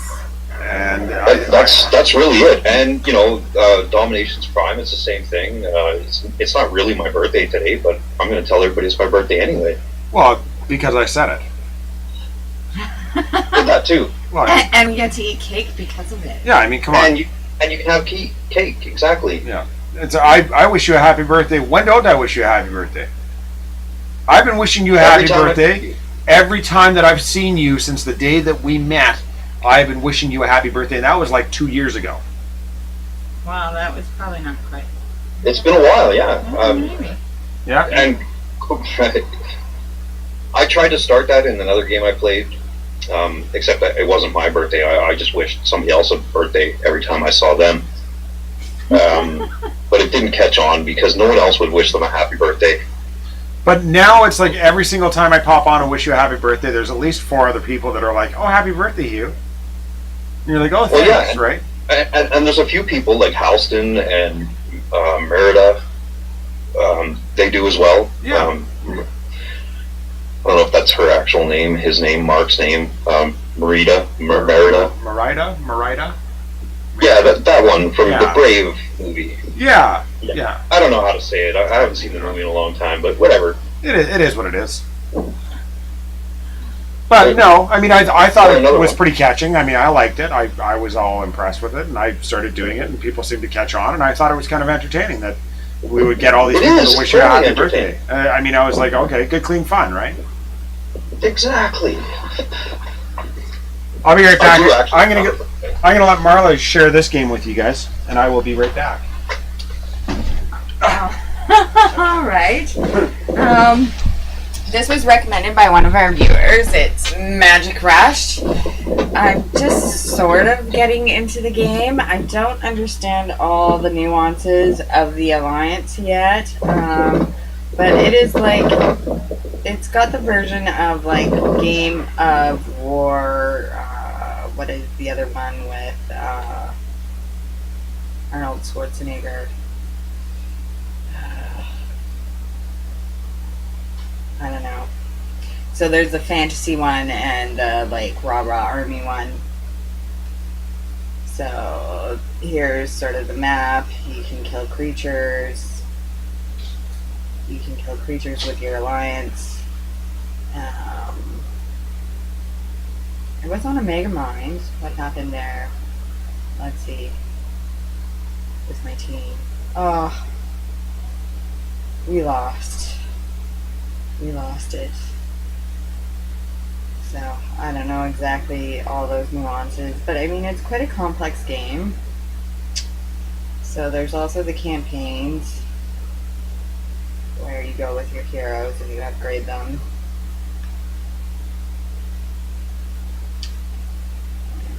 Speaker 1: And
Speaker 4: that's really it. And, you know, Dominations Prime, it's the same thing. It's not really my birthday today, but I'm going to tell everybody it's my birthday anyway.
Speaker 1: Well, because I said it.
Speaker 4: Did that too.
Speaker 1: Well,
Speaker 2: and we get to eat cake because of it.
Speaker 1: yeah, I mean, come on.
Speaker 4: And you can have cake, exactly.
Speaker 1: Yeah. I wish you a happy birthday. When don't I wish you a happy birthday? I've been wishing you a happy birthday every time that I've seen you since the day that we met. I've been wishing you a happy birthday, and that was like 2 years ago.
Speaker 2: Wow, that was probably not quite.
Speaker 4: It's been a while, yeah.
Speaker 2: Maybe.
Speaker 1: Yeah.
Speaker 4: And I tried to start that in another game I played, except that it wasn't my birthday. I just wished somebody else a birthday every time I saw them. But it didn't catch on because no one else would wish them a happy birthday.
Speaker 1: But now it's like every single time I pop on and wish you a happy birthday, there's at least 4 other people that are like, "Oh, happy birthday, Hugh." And you're like, "Oh, thanks,"
Speaker 4: well, yeah,
Speaker 1: right?
Speaker 4: And there's a few people like Halston and Merida. They do as well.
Speaker 1: Yeah.
Speaker 4: I don't know if that's her actual name, his name, Mark's name. Merida.
Speaker 1: Merida.
Speaker 4: Yeah, that one from
Speaker 1: Yeah.
Speaker 4: the Brave movie.
Speaker 1: Yeah.
Speaker 4: I don't know how to say it. I haven't seen the movie in a long time, but whatever.
Speaker 1: It is what it is. But no, I mean, I thought it was pretty catching. I mean, I liked it. I was all impressed with it, and I started doing it, and people seemed to catch on, and I thought it was kind of entertaining that we would get all these people to wish you a happy birthday. I mean, I was like, okay, good, clean fun, right?
Speaker 4: Exactly.
Speaker 1: I'll be right back. I'm
Speaker 4: gonna
Speaker 1: gonna let Marla share this game with you guys, and I will be right back.
Speaker 2: All right. This was recommended by one of our viewers. It's Magic Rush. I'm just sort of getting into the game. I don't understand all the nuances of the Alliance yet. But it is like, it's got the version of like Game of War. What is the other one with Arnold Schwarzenegger? I don't know. So there's the fantasy one and the like rah-rah army one. So here's sort of the map. You can kill creatures. You can kill creatures with your alliance. I was on a Mega Mind. What happened there? Let's see. With my team. Oh. We lost. We lost it. So, I don't know exactly all those nuances, but I mean, it's quite a complex game. So there's also the campaigns, where you go with your heroes and you upgrade them.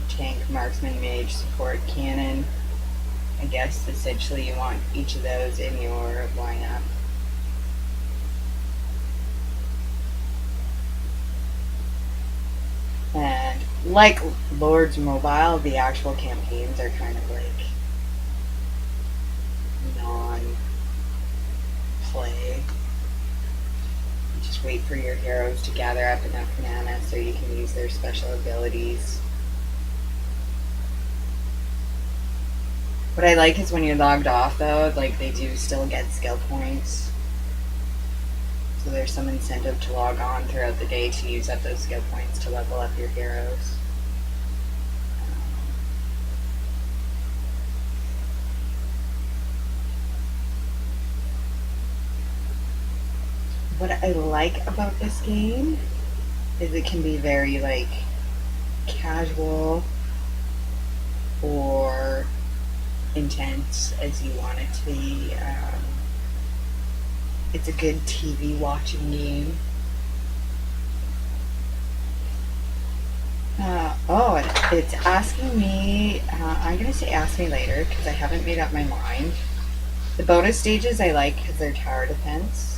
Speaker 2: Tank, marksman, mage, support, cannon. I guess essentially you want each of those in your lineup. And like Lords Mobile, the actual campaigns are kind of like non-play. You just wait for your heroes to gather up enough mana so you can use their special abilities. What I like is when you're logged off, though, like, they do still get skill points. So there's some incentive to log on throughout the day to use up those skill points to level up your heroes. What I like about this game is it can be very, like, casual or intense as you want it to be. It's a good TV watching game. It's asking me, I'm going to say ask me later because I haven't made up my mind. The bonus stages I like because they're tower defense.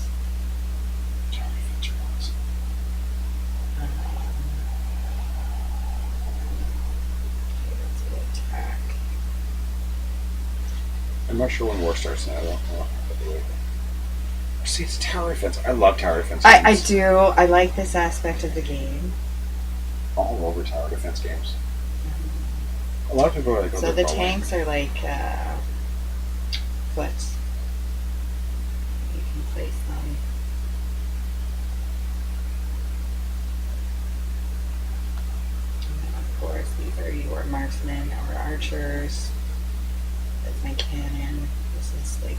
Speaker 1: I'm not sure when war starts now. I don't know. See, it's tower defense. I love tower defense games.
Speaker 2: I do. I like this aspect of the game.
Speaker 1: All over tower defense games. A lot of people are like,
Speaker 2: so the tanks are like flips. You can place them. And then of course these are your marksmen or archers. That's my cannon. This is like,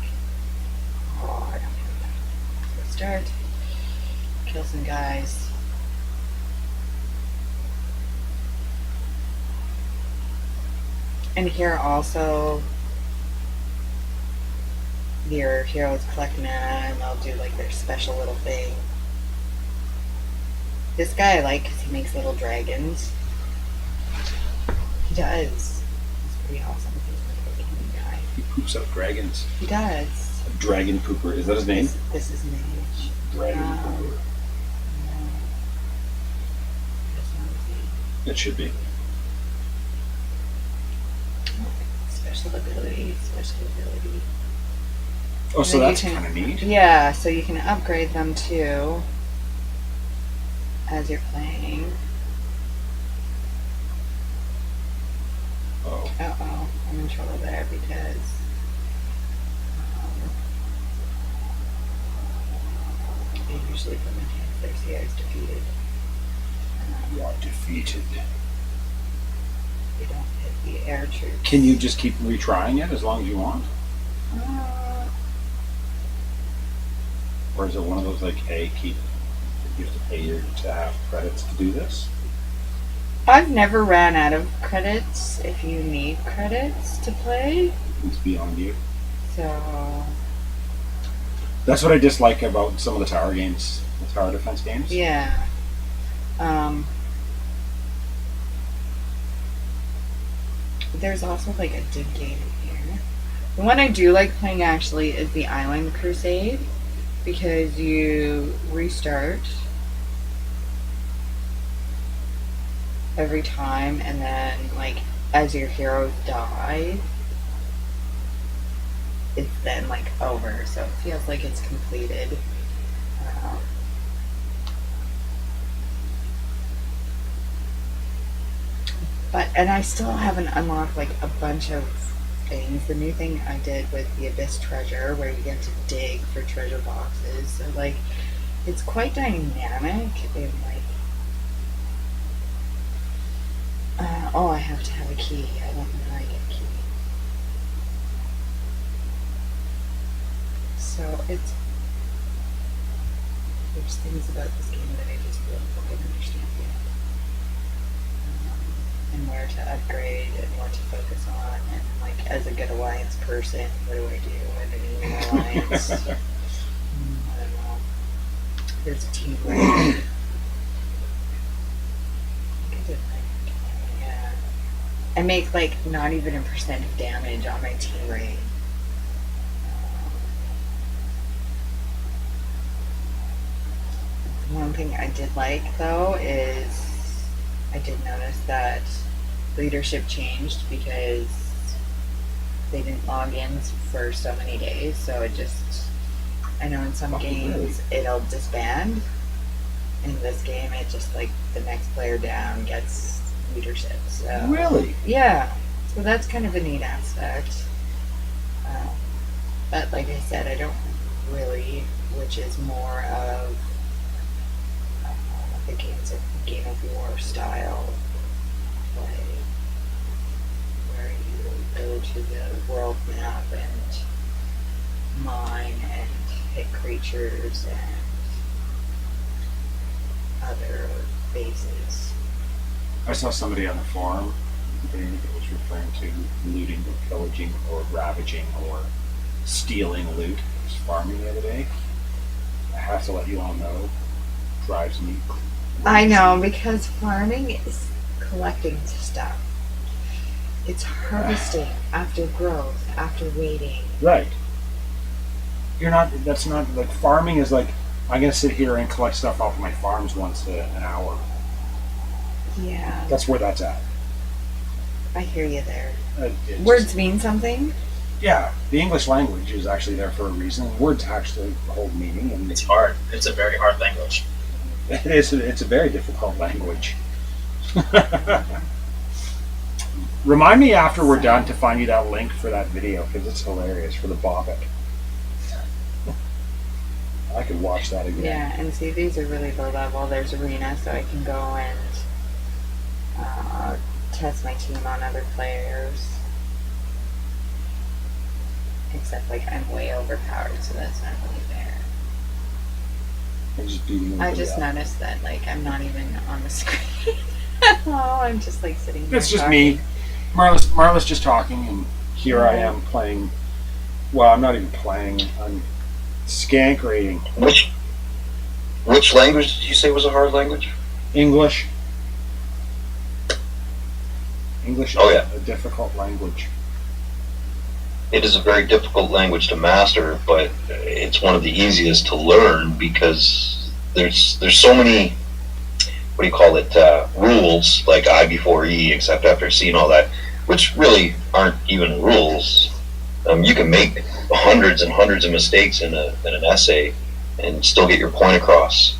Speaker 2: oh, I don't have that. Let's start. Kill some guys. And here also, your heroes collect mana and they'll do like their special little thing. This guy I like because he makes little dragons. He does. He's pretty awesome. He's like a king guy.
Speaker 1: He poops out dragons.
Speaker 2: He does.
Speaker 1: A dragon pooper. Is that his name?
Speaker 2: This is Mage.
Speaker 1: Dragon pooper. It should be.
Speaker 2: Special ability.
Speaker 1: Oh, so
Speaker 2: then
Speaker 1: that's kind of neat.
Speaker 2: Yeah, so you can upgrade them too as you're playing.
Speaker 1: Oh.
Speaker 2: Uh-oh, I'm in trouble there because they usually put my tanks there, see I was defeated.
Speaker 1: You are defeated.
Speaker 2: We don't hit the air troops.
Speaker 1: Can you just keep retrying it as long as you want? Or is it one of those like, hey, you have to pay to have credits to do this?
Speaker 2: I've never ran out of credits if you need credits to play.
Speaker 1: It's beyond you.
Speaker 2: So
Speaker 1: That's what I dislike about some of the tower games, the tower defense games.
Speaker 2: yeah. There's also like a dig game in here. The one I do like playing actually is the Island Crusade because you restart every time and then like as your heroes die it's then like over, so it feels like it's completed. And I still haven't unlocked like a bunch of things. The new thing I did with the Abyss Treasure where you get to dig for treasure boxes. So like it's quite dynamic in like oh, I have to have a key. I don't know how I get a key. So it's there's things about this game that I just don't fucking understand yet. And where to upgrade and what to focus on, and like as a good alliance person, what do I do with a new alliance? I don't know. There's a team raid. I think I did like, yeah. I make like not even a % of damage on my team raid. One thing I did like though is I did notice that leadership changed because they didn't log in for so many days, so it just, I know in some games it'll disband. In this game it just like the next player down gets leadership. So
Speaker 1: Really?
Speaker 2: yeah. So that's kind of a neat aspect. But like I said, I don't really, which is more of the Game of War style play, where you go to the world map and mine and hit creatures and other bases.
Speaker 1: I saw somebody on the forum that was referring to looting or pillaging or ravaging or stealing loot. I was farming the other day. I have to let you all know, drives me crazy.
Speaker 2: I know, because farming is collecting stuff. It's harvesting after growth, after waiting.
Speaker 1: Right. That's not, like, farming is like, I'm going to sit here and collect stuff off of my farms once an hour.
Speaker 2: Yeah,
Speaker 1: That's where that's at.
Speaker 2: I hear you there.
Speaker 1: It's
Speaker 2: Words mean something?
Speaker 1: Yeah, the English language is actually there for a reason. Words actually hold meaning, and
Speaker 3: It's hard. It's a very hard language.
Speaker 1: it's a very difficult language. Remind me after we're done to find you that link for that video, because it's hilarious, for the Bobbit. I could watch that again.
Speaker 2: Yeah, and see, these are really low level. There's arena, so I can go and test my team on other players. Except, like, I'm way overpowered, so that's not really fair.
Speaker 1: I'm just beating
Speaker 2: I just
Speaker 1: everybody up.
Speaker 2: noticed that, like, I'm not even on the screen. Oh, I'm just, like, sitting here
Speaker 1: It's just
Speaker 2: talking.
Speaker 1: me. Marla's just talking, and here I am playing. Well, I'm not even playing. I'm skank rating.
Speaker 4: Which language did you say was a hard language?
Speaker 1: English. English is
Speaker 4: Oh, yeah.
Speaker 1: a difficult language.
Speaker 4: It is a very difficult language to master, but it's one of the easiest to learn because there's so many, what do you call it, rules, like I before E, except after C and all that, which really aren't even rules. You can make hundreds and hundreds of mistakes in an essay and still get your point across.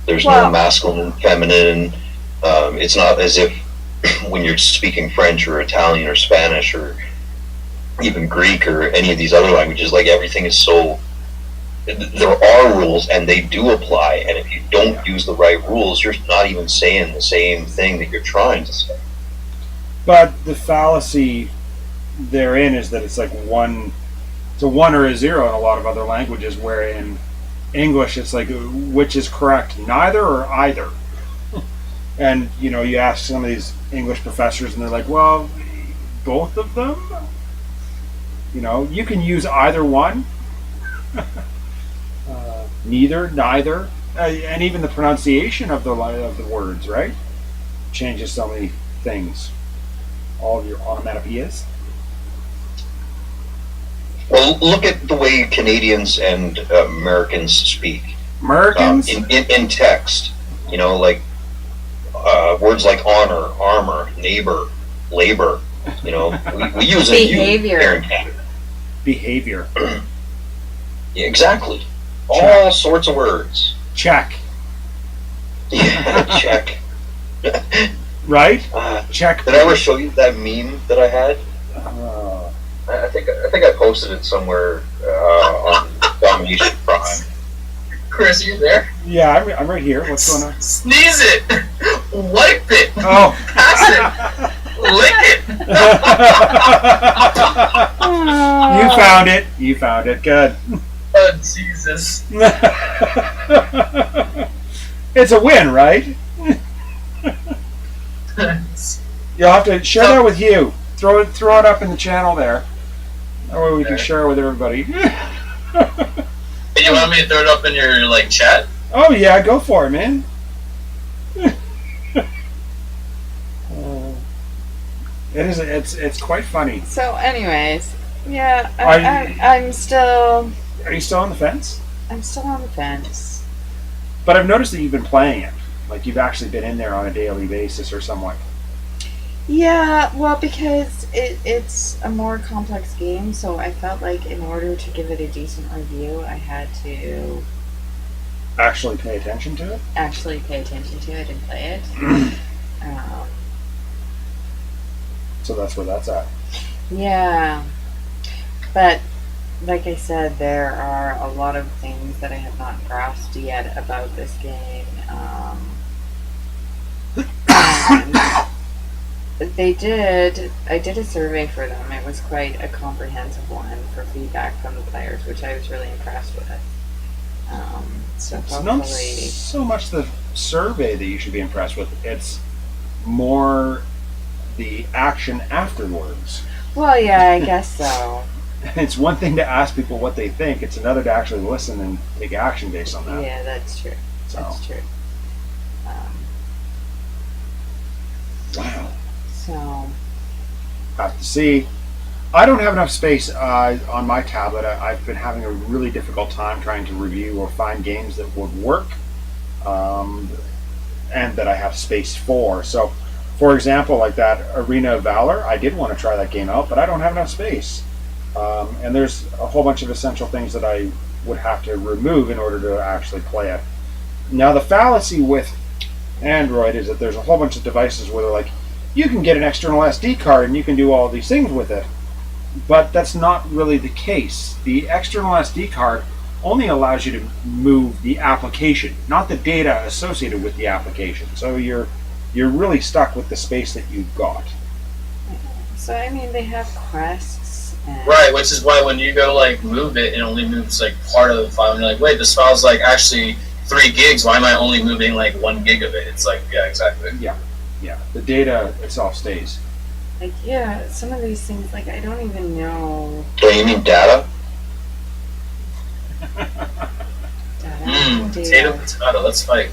Speaker 4: There's no masculine and feminine. It's not as if when you're speaking French or Italian or Spanish or even Greek or any of these other languages, like everything is so, there are rules and they do apply, and if you don't use the right rules, you're not even saying the same thing that you're trying to say.
Speaker 1: But the fallacy therein is that it's like it's a 1 or a 0 in a lot of other languages, where in English it's like, which is correct, neither or either. And, you know, you ask some of these English professors and they're like, well, both of them? You know, you can use either one. Neither, neither, and even the pronunciation of the words, right, changes so many things. All of your onomatopoeias.
Speaker 4: Well, look at the way Canadians and Americans speak.
Speaker 1: Americans?
Speaker 4: In text, you know, like words like honor, armor, neighbor, labor. You know, we use a
Speaker 2: Behavior.
Speaker 4: here in Canada.
Speaker 1: Behavior.
Speaker 4: Yeah, exactly. All sorts of words.
Speaker 1: Check.
Speaker 4: Yeah, check.
Speaker 1: Right? Check.
Speaker 4: Did I ever show you that meme that I had? I think I posted it somewhere on Domination Prime.
Speaker 3: Chris, are you there?
Speaker 1: Yeah, I'm right here. What's going on?
Speaker 3: Sneeze it! Wipe it!
Speaker 1: Oh.
Speaker 3: Pass it! Lick it!
Speaker 1: You found it. Good.
Speaker 3: Oh, Jesus.
Speaker 1: It's a win, right? You'll have to share that with you. Throw it up in the channel there. That way we can share it with everybody.
Speaker 3: You want me to throw it up in your, like, chat?
Speaker 1: Oh yeah, go for it, man. It's quite funny.
Speaker 2: So, anyways, yeah,
Speaker 1: Are
Speaker 2: I'm still
Speaker 1: you still on the fence?
Speaker 2: on the fence.
Speaker 1: But I've noticed that you've been playing it. Like you've actually been in there on a daily basis or somewhat.
Speaker 2: Yeah, well, because it's a more complex game, so I felt like in order to give it a decent review, I had to
Speaker 1: Actually pay attention to it?
Speaker 2: actually pay attention to it and play it.
Speaker 1: So that's where that's at.
Speaker 2: Yeah. But like I said, there are a lot of things that I have not grasped yet about this game. And I did a survey for them. It was quite a comprehensive one for feedback from the players, which I was really impressed with. So
Speaker 1: It's
Speaker 2: hopefully,
Speaker 1: not so much the survey that you should be impressed with. It's more the action afterwards.
Speaker 2: well, yeah, I guess so.
Speaker 1: It's one thing to ask people what they think. It's another to actually listen and take action based on that.
Speaker 2: Yeah, that's true.
Speaker 1: So,
Speaker 2: That's true.
Speaker 1: wow.
Speaker 2: So,
Speaker 1: Have to see. I don't have enough space on my tablet. I've been having a really difficult time trying to review or find games that would work and that I have space for. So, for example, like that Arena of Valor, I did want to try that game out, but I don't have enough space. And there's a whole bunch of essential things that I would have to remove in order to actually play it. Now, the fallacy with Android is that there's a whole bunch of devices where they're like, you can get an external SD card and you can do all these things with it. But that's not really the case. The external SD card only allows you to move the application, not the data associated with the application. So you're really stuck with the space that you've got.
Speaker 2: so I mean, they have quests. And
Speaker 3: Right, which is why when you go like move it, it only moves like part of the file, and you're like, wait, this file's like actually 3 gigs. Why am I only moving like 1 gig of it? It's like, yeah, exactly.
Speaker 1: Yeah, the data itself stays.
Speaker 2: Like, yeah, some of these things, like, I don't even know.
Speaker 4: Don't you mean data?
Speaker 3: Potato, let's fight.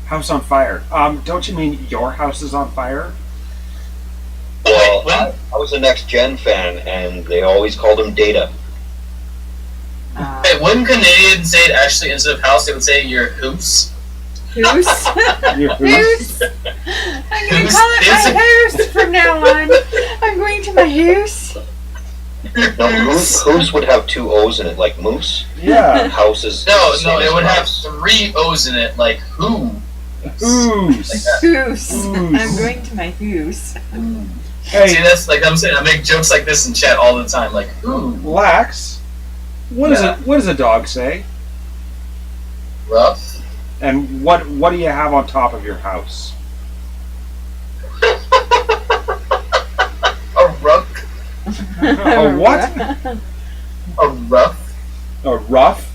Speaker 1: House on fire. Don't you mean your house is on fire?
Speaker 4: Well,
Speaker 3: when-
Speaker 4: I was a Next Gen fan, and they always called them data.
Speaker 3: Hey, wouldn't Canadians say it actually instead of house, they would say your hoose?
Speaker 2: Hoose?
Speaker 1: Your house?
Speaker 2: Hoose? I'm going to
Speaker 3: Hoose
Speaker 2: call it
Speaker 3: is-
Speaker 2: my house from now on. I'm going to my house.
Speaker 4: No, Moose would have 2 O's in it, like moose.
Speaker 1: Yeah.
Speaker 4: House is
Speaker 3: No,
Speaker 4: the same
Speaker 3: it
Speaker 4: as
Speaker 3: would have
Speaker 4: mouse.
Speaker 3: 3 O's in it, like who?
Speaker 1: Oos.
Speaker 3: Like that.
Speaker 2: Hoose.
Speaker 1: Hoose.
Speaker 2: I'm going to my house.
Speaker 3: See,
Speaker 1: Hey,
Speaker 3: that's like I'm saying. I make jokes like this in chat all the time, like who?
Speaker 1: Lax. What does a dog say?
Speaker 3: Rough.
Speaker 1: And what do you have on top of your house?
Speaker 3: A ruck.
Speaker 1: A what?
Speaker 3: A rough.
Speaker 1: A rough?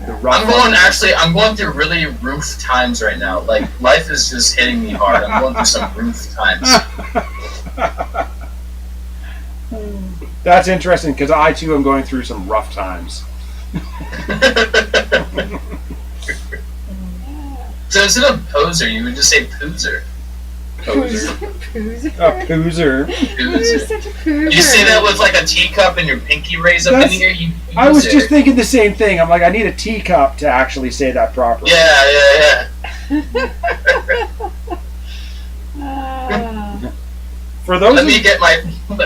Speaker 1: The rough.
Speaker 3: I'm going through really roof times right now. Like life is just hitting me hard. I'm going through some roof times.
Speaker 1: That's interesting because I too am going through some rough times.
Speaker 3: So instead of poser, you would just say poozer.
Speaker 1: Poser.
Speaker 2: Poozer.
Speaker 1: A poozer.
Speaker 2: You're
Speaker 3: Poozer.
Speaker 2: such a poozer.
Speaker 3: You say that with like a teacup and your pinky raised up in
Speaker 1: That's-
Speaker 3: the air. You
Speaker 1: I was
Speaker 3: poozer.
Speaker 1: just thinking the same thing. I'm like, I need a teacup to actually say that properly.
Speaker 3: Yeah.
Speaker 2: Ah.
Speaker 1: For those
Speaker 3: Let
Speaker 1: of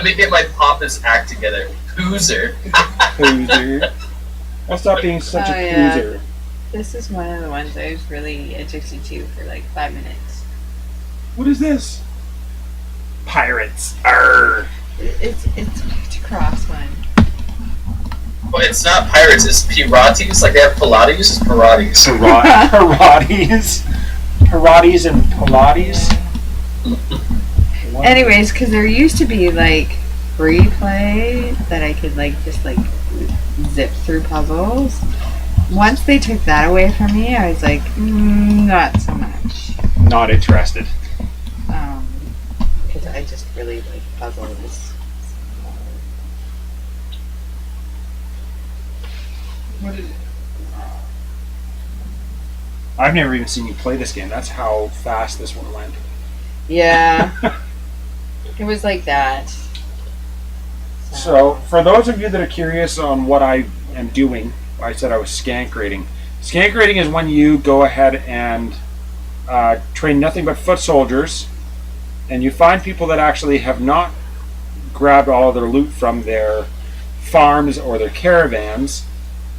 Speaker 3: me get my pompous act together. Poozer.
Speaker 1: poozer, I'll stop being such
Speaker 2: Oh,
Speaker 1: a
Speaker 2: yeah.
Speaker 1: poozer.
Speaker 2: This is one of the ones I was really addicted to for like 5 minutes.
Speaker 1: What is this? Pirates. Arr.
Speaker 2: It's a cross one.
Speaker 3: Well, it's not pirates. It's pirates. Like they have Pilates. It's Pilates.
Speaker 1: Pilates and Pilates.
Speaker 2: Anyways, because there used to be like free play that I could like just like zip through puzzles. Once they took that away from me, I was like, not so much.
Speaker 1: Not interested.
Speaker 2: Because I just really like puzzles.
Speaker 1: What is it? I've never even seen you play this game. That's how fast this one went.
Speaker 2: Yeah, it was like that.
Speaker 1: So, for those of you that are curious on what I am doing, I said I was skank rating. Skank rating is when you go ahead and train nothing but foot soldiers, and you find people that actually have not grabbed all of their loot from their farms or their caravans,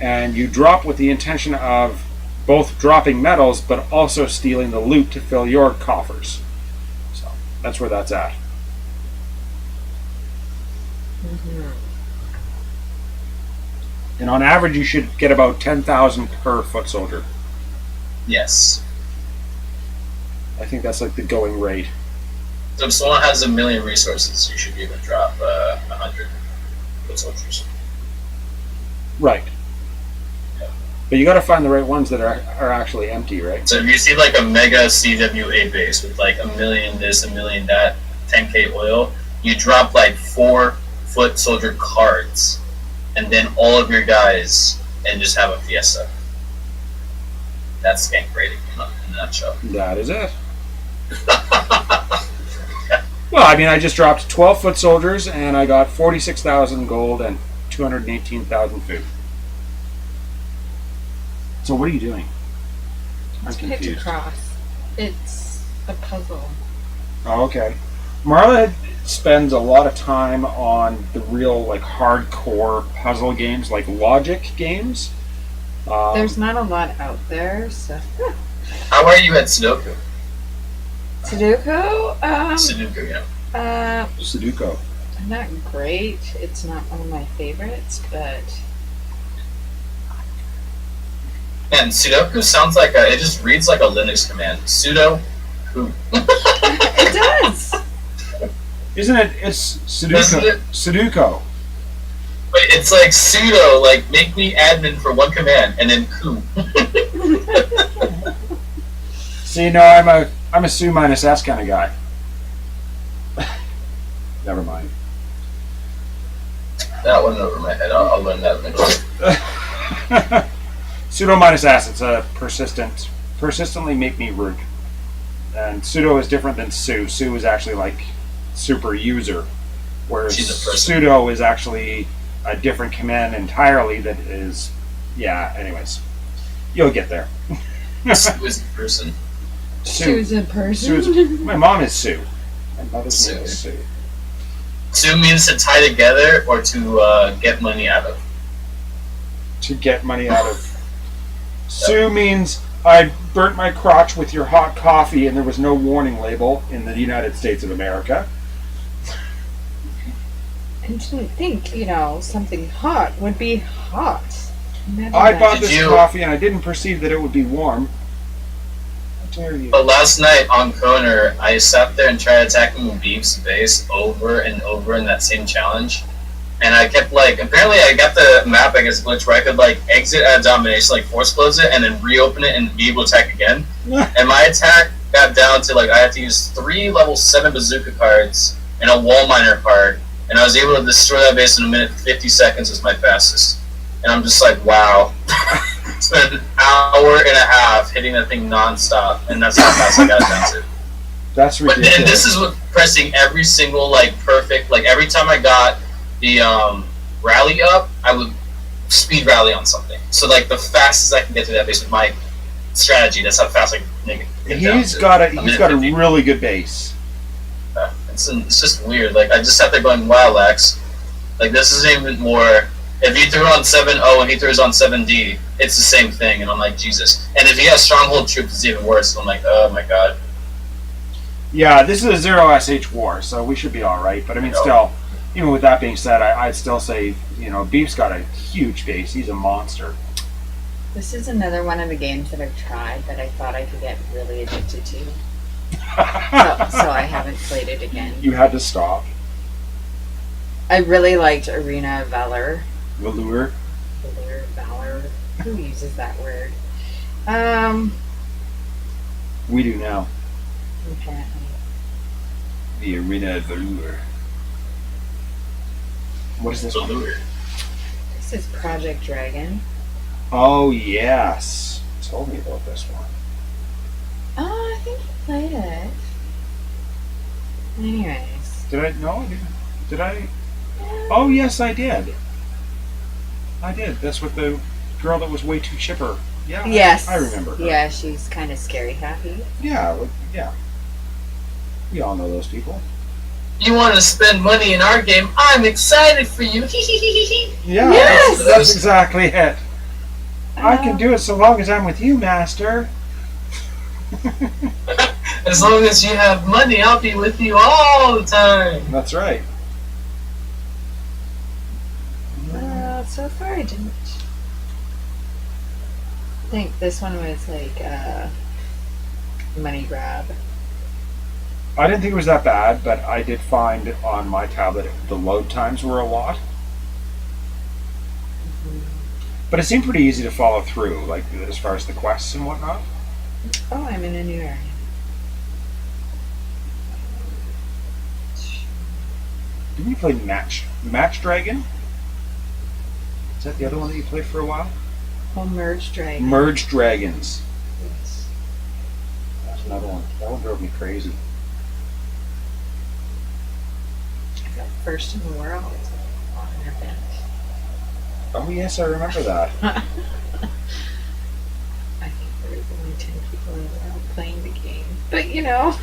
Speaker 1: and you drop with the intention of both dropping medals but also stealing the loot to fill your coffers. So that's where that's at.
Speaker 2: Mhm.
Speaker 1: And on average, you should get about 10,000 per foot soldier.
Speaker 3: Yes.
Speaker 1: I think that's like the going rate.
Speaker 3: So if someone has 1,000,000 resources, you should be able to drop 100 foot soldiers.
Speaker 1: Right. But you got to find the right ones that are actually empty, right?
Speaker 3: So if you see like a mega CWA base with like 1,000,000 this, 1,000,000 that, 10k oil, you drop like 4 foot soldier cards, and then all of your guys, and just have a fiesta. That's gank rating in a nutshell.
Speaker 1: That is it. Well, I mean, I just dropped 12 foot soldiers, and I got 46,000 gold and 218,000 food. So what are you doing? I'm
Speaker 2: It's picked
Speaker 1: confused.
Speaker 2: across. It's a puzzle.
Speaker 1: Oh, okay. Marla spends a lot of time on the real, like, hardcore puzzle games, like logic games.
Speaker 2: There's not a lot out there, so.
Speaker 3: How are you at Sudoku?
Speaker 2: Sudoku?
Speaker 3: Sudoku, yeah.
Speaker 1: Sudoku.
Speaker 2: Not great. It's not one of my favorites, but
Speaker 3: And Sudoku sounds like it just reads like a Linux command. Sudo, who?
Speaker 2: it does.
Speaker 1: Isn't it? It's Sudoku.
Speaker 3: Isn't it?
Speaker 1: Sudoku.
Speaker 3: Wait, it's like sudo, like make me admin for one command, and then coup.
Speaker 1: See, no, I'm a Su minus S kind of guy. Never mind.
Speaker 3: That went over my head. I'll learn that eventually.
Speaker 1: Sudo minus S. It's a persistently make me rude. And sudo is different than su. Su is actually like super user, whereas
Speaker 3: She's a person.
Speaker 1: sudo is actually a different command entirely. That is, yeah. Anyways, you'll get there.
Speaker 3: Sue is the person.
Speaker 1: Sue.
Speaker 2: Sue's a person.
Speaker 1: Sue is, my mom is Sue. My mother's name
Speaker 3: Sue.
Speaker 1: is Sue.
Speaker 3: Sue means to tie together or to get money out of.
Speaker 1: To get money out of. Sue means I burnt my crotch with your hot coffee and there was no warning label in the United States of America.
Speaker 2: I didn't think, something hot would be hot. Never
Speaker 1: I
Speaker 2: mind.
Speaker 1: bought
Speaker 3: Did
Speaker 1: this
Speaker 3: you-
Speaker 1: coffee and I didn't perceive that it would be warm. How dare you?
Speaker 3: But last night on Koner, I sat there and tried attacking Beef's base over and over in that same challenge. And I kept apparently I got the map, I guess, glitch where I could exit at a domination, force close it, and then reopen it and be able to attack again. And my attack got down to I had to use 3 level 7 bazooka cards and a wall miner card, and I was able to destroy that base in a minute 50 seconds was my fastest. And I'm just like, wow. Spent an hour and a half hitting that thing non-stop, and that's how fast I got it down to.
Speaker 1: That's
Speaker 3: But
Speaker 1: ridiculous.
Speaker 3: and this is what pressing every single perfect every time I got the rally up, I would speed rally on something. So the fastest I can get to that base with my strategy, that's how fast I can make it.
Speaker 1: He's got a really good base.
Speaker 3: It's just weird. I just sat there going, wow, Lex. This isn't even more. If you threw on 7-0 and he throws on 7D, it's the same thing. And I'm like, Jesus. And if he has stronghold troops, it's even worse. I'm like, oh my god.
Speaker 1: Yeah, this is a 0 SH war, so we should be alright. But I mean, still, even with that being said, I'd still say, Beef's got a huge base. He's a monster.
Speaker 2: This is another one of the games that I've tried that I thought I could get really addicted to. So I haven't played it again.
Speaker 1: You had to stop.
Speaker 2: I really liked Arena of Valor.
Speaker 1: Velour.
Speaker 2: Valor. Who uses that word?
Speaker 1: We do now.
Speaker 2: Apparently.
Speaker 1: The Arena of Velour. What is this one?
Speaker 2: This is Project Dragon.
Speaker 1: Oh, yes. Told me about this one.
Speaker 2: Oh, I think you played it. Anyways.
Speaker 1: Did I? No, I didn't. Did I? Oh, yes, I did. I did. That's with the girl that was way too chipper. Yeah.
Speaker 2: Yes.
Speaker 1: I remember her.
Speaker 2: Yeah, she's kind of scary happy.
Speaker 1: Yeah. Yeah. We all know those people.
Speaker 3: You want to spend money in our game? I'm excited for you.
Speaker 1: Yeah.
Speaker 2: Yes!
Speaker 1: That's exactly it. I can do it so long as I'm with you, Master.
Speaker 3: As long as you have money, I'll be with you all the time.
Speaker 1: That's right.
Speaker 2: So far, I didn't think this one was like a money grab.
Speaker 1: I didn't think it was that bad, but I did find on my tablet the load times were a lot. But it seemed pretty easy to follow through, like as far as the quests and whatnot.
Speaker 2: Oh, I'm in a new area.
Speaker 1: Didn't you play Match Dragon? Is that the other one that you played for a while?
Speaker 2: Oh, Merge Dragon.
Speaker 1: Merge Dragons.
Speaker 2: Yes.
Speaker 1: That's another one. That one drove me crazy.
Speaker 2: I got first in the world on an event.
Speaker 1: Oh yes, I remember that.
Speaker 2: I think there was only 10 people in the world playing the game. But you know.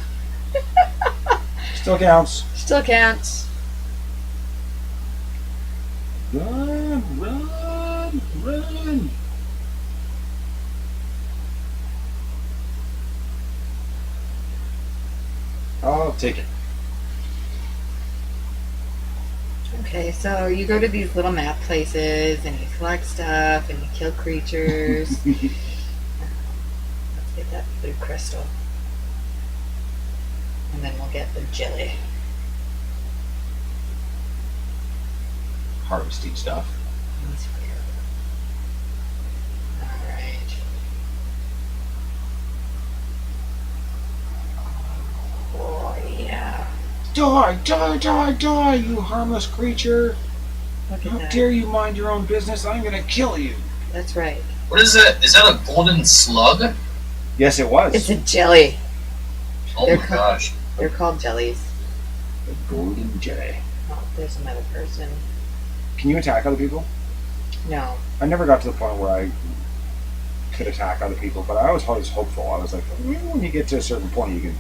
Speaker 1: Still counts.
Speaker 2: Still counts.
Speaker 1: Run, run, run. I'll take it.
Speaker 2: Okay, so you go to these little map places and you collect stuff and you kill creatures. Let's get that blue crystal. And then we'll get the jelly.
Speaker 1: Harvesting stuff.
Speaker 2: That's weird. Alright. Oh, yeah.
Speaker 1: Die, die, die, die, you harmless creature.
Speaker 2: Look at
Speaker 1: How
Speaker 2: that.
Speaker 1: dare you mind your own business? I'm gonna kill you.
Speaker 2: That's right.
Speaker 3: What is that? Is that a golden slug?
Speaker 1: Yes, it was.
Speaker 2: It's a jelly.
Speaker 3: Oh
Speaker 2: They're
Speaker 3: my
Speaker 2: co-
Speaker 3: gosh.
Speaker 2: They're called jellies.
Speaker 1: The golden jelly.
Speaker 2: Oh, there's another person.
Speaker 1: Can you attack other people?
Speaker 2: No.
Speaker 1: I never got to the point where I could attack other people, but I was always hopeful. I was like, when you get to a certain point, you can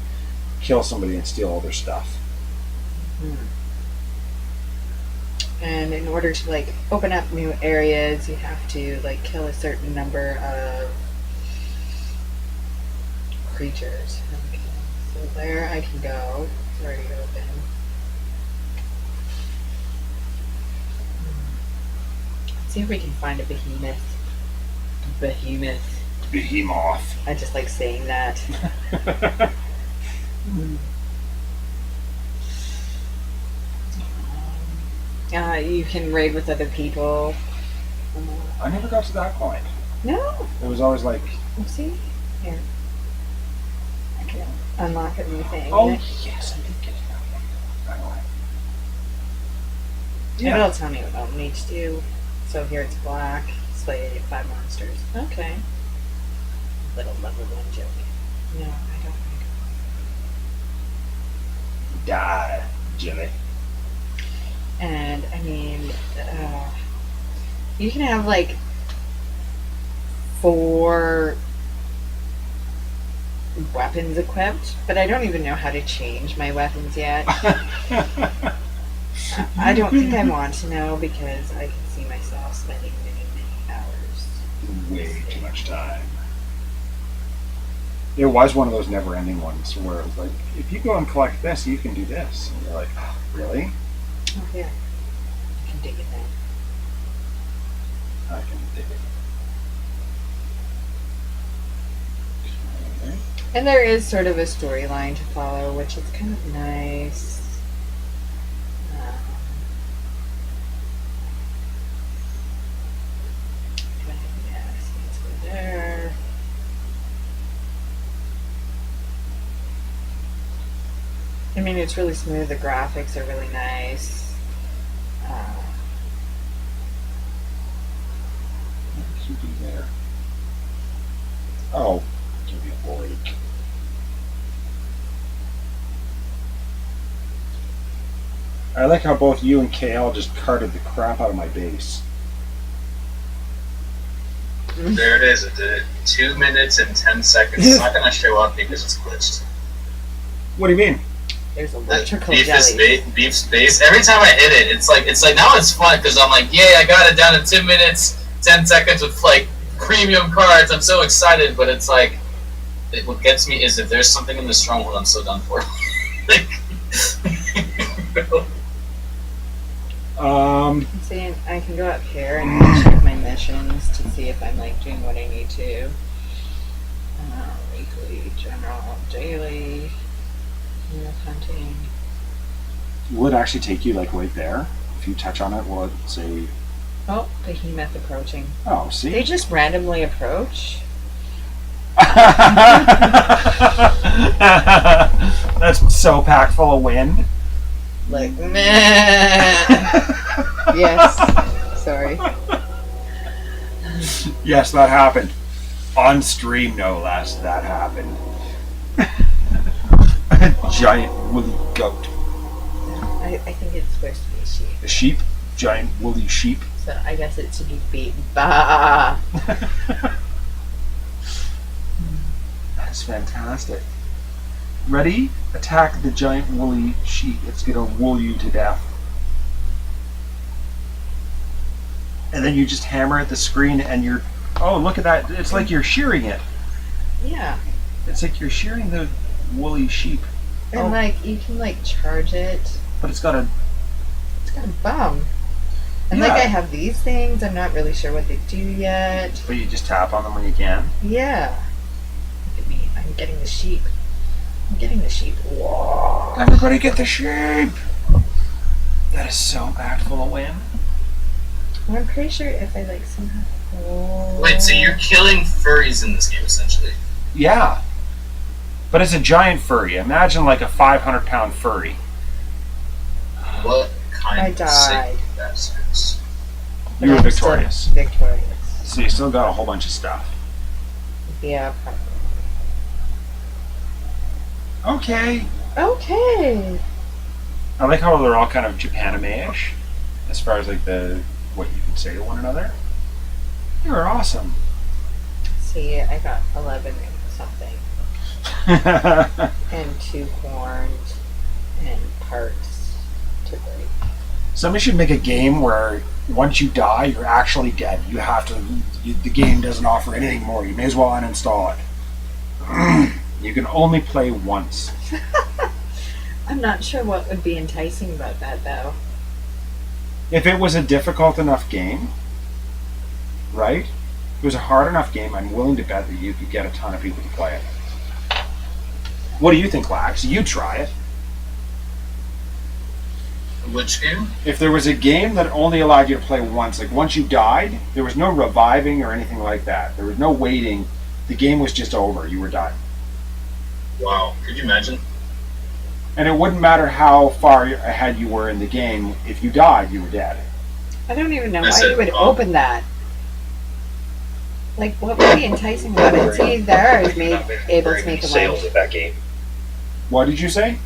Speaker 1: kill somebody and steal all their stuff.
Speaker 2: And in order to like open up new areas, you have to like kill a certain number of creatures. Okay, so there I can go. It's already open. Let's see if we can find a behemoth. Behemoth.
Speaker 1: Behemoth.
Speaker 2: I just like saying that. You can raid with other people.
Speaker 1: I never got to that point.
Speaker 2: No.
Speaker 1: It was always like,
Speaker 2: Let's see. Here. I can unlock a new thing.
Speaker 1: oh yes, I did get it that way.
Speaker 2: And it'll tell me what I'll need to do. So here it's black. Slay 5 monsters. Okay. Little level 1 joke. No, I don't think.
Speaker 1: Die, jelly.
Speaker 2: And I mean, you can have like 4 weapons equipped, but I don't even know how to change my weapons yet. I don't think I want to know because I can see myself spending many, many hours.
Speaker 1: Way too much time. It was one of those never-ending ones where it was like, if you go and collect this, you can do this. And you're like, oh, really?
Speaker 2: Oh, yeah. I can dig it then.
Speaker 1: I can dig it. Okay.
Speaker 2: And there is sort of a storyline to follow, which is kind of nice. Yeah, so let's go there. I mean, it's really smooth. The graphics are really nice.
Speaker 1: What should be there? Oh, give me a break. I like how both you and KL just carted the crap out of my base.
Speaker 3: There it is. It did it. 2 minutes and 10 seconds. It's not going to show up because it's glitched.
Speaker 1: What do you mean?
Speaker 2: There's electrical
Speaker 3: Beef's
Speaker 2: jelly.
Speaker 3: base. Every time I hit it, it's like now it's fun because I'm like, yay, I got it down in 2 minutes, 10 seconds with like premium cards. I'm so excited, but it's like, what gets me is if there's something in the stronghold, I'm so done for. Like,
Speaker 2: See, I can go up here and check my missions to see if I'm like doing what I need to. Weekly, general, daily, hunting.
Speaker 1: Will it actually take you like right there? If you touch on it, will it say?
Speaker 2: Oh, behemoth approaching.
Speaker 1: Oh, see.
Speaker 2: They just randomly approach.
Speaker 1: That's so packed full of wind.
Speaker 2: Like, meh. Yes. Sorry.
Speaker 1: Yes, that happened. On stream, no less, that happened. A giant woolly goat.
Speaker 2: I think it's supposed to be a sheep.
Speaker 1: A sheep? Giant woolly sheep.
Speaker 2: So I guess it should be bah.
Speaker 1: That's fantastic. Ready? Attack the giant woolly sheep. It's gonna wool you to death. And then you just hammer at the screen and you're... Oh, look at that. It's like you're shearing it.
Speaker 2: Yeah.
Speaker 1: It's like you're shearing the woolly sheep.
Speaker 2: And like you can like charge it.
Speaker 1: But it's got a
Speaker 2: bum. And
Speaker 1: Yeah.
Speaker 2: like I have these things, I'm not really sure what they do yet.
Speaker 1: But you just tap on them when you can.
Speaker 2: Yeah. Look at me. I'm getting the sheep. Whoa.
Speaker 1: Everybody get the sheep! That is so packed full of wind.
Speaker 2: Well, I'm pretty sure if I like somehow. Oh.
Speaker 3: Wait, so you're killing furries in this game, essentially?
Speaker 1: Yeah. But it's a giant furry. Imagine like a 500-pound furry.
Speaker 3: What kind
Speaker 2: I
Speaker 3: of
Speaker 2: died.
Speaker 3: sick bastards?
Speaker 2: But
Speaker 1: You were
Speaker 2: I'm still
Speaker 1: victorious.
Speaker 2: Victorious.
Speaker 1: So you still got a whole bunch of stuff.
Speaker 2: Yeah, probably.
Speaker 1: Okay.
Speaker 2: Okay.
Speaker 1: I like how they're all kind of Japanime-ish, as far as like what you can say to one another. You're awesome.
Speaker 2: See, I got 11 something. And 2 horns and parts to break.
Speaker 1: Somebody should make a game where once you die, you're actually dead. You have to. The game doesn't offer anything more. You may as well uninstall it. You can only play once.
Speaker 2: I'm not sure what would be enticing about that, though.
Speaker 1: If it was a difficult enough game, right? If it was a hard enough game, I'm willing to bet that you could get a ton of people to play it. What do you think, Lax? You try it.
Speaker 3: Which game?
Speaker 1: If there was a game that only allowed you to play once, like once you died, there was no reviving or anything like that. There was no waiting. The game was just over. You were done.
Speaker 3: Wow, could you imagine?
Speaker 1: And it wouldn't matter how far ahead you were in the game. If you died, you were dead.
Speaker 2: I don't even know
Speaker 3: That's
Speaker 2: why
Speaker 3: it.
Speaker 2: you would open that. Like, what would be enticing about it? See, there I was able to make a
Speaker 4: sales
Speaker 2: life.
Speaker 4: of that game.
Speaker 1: What did you say?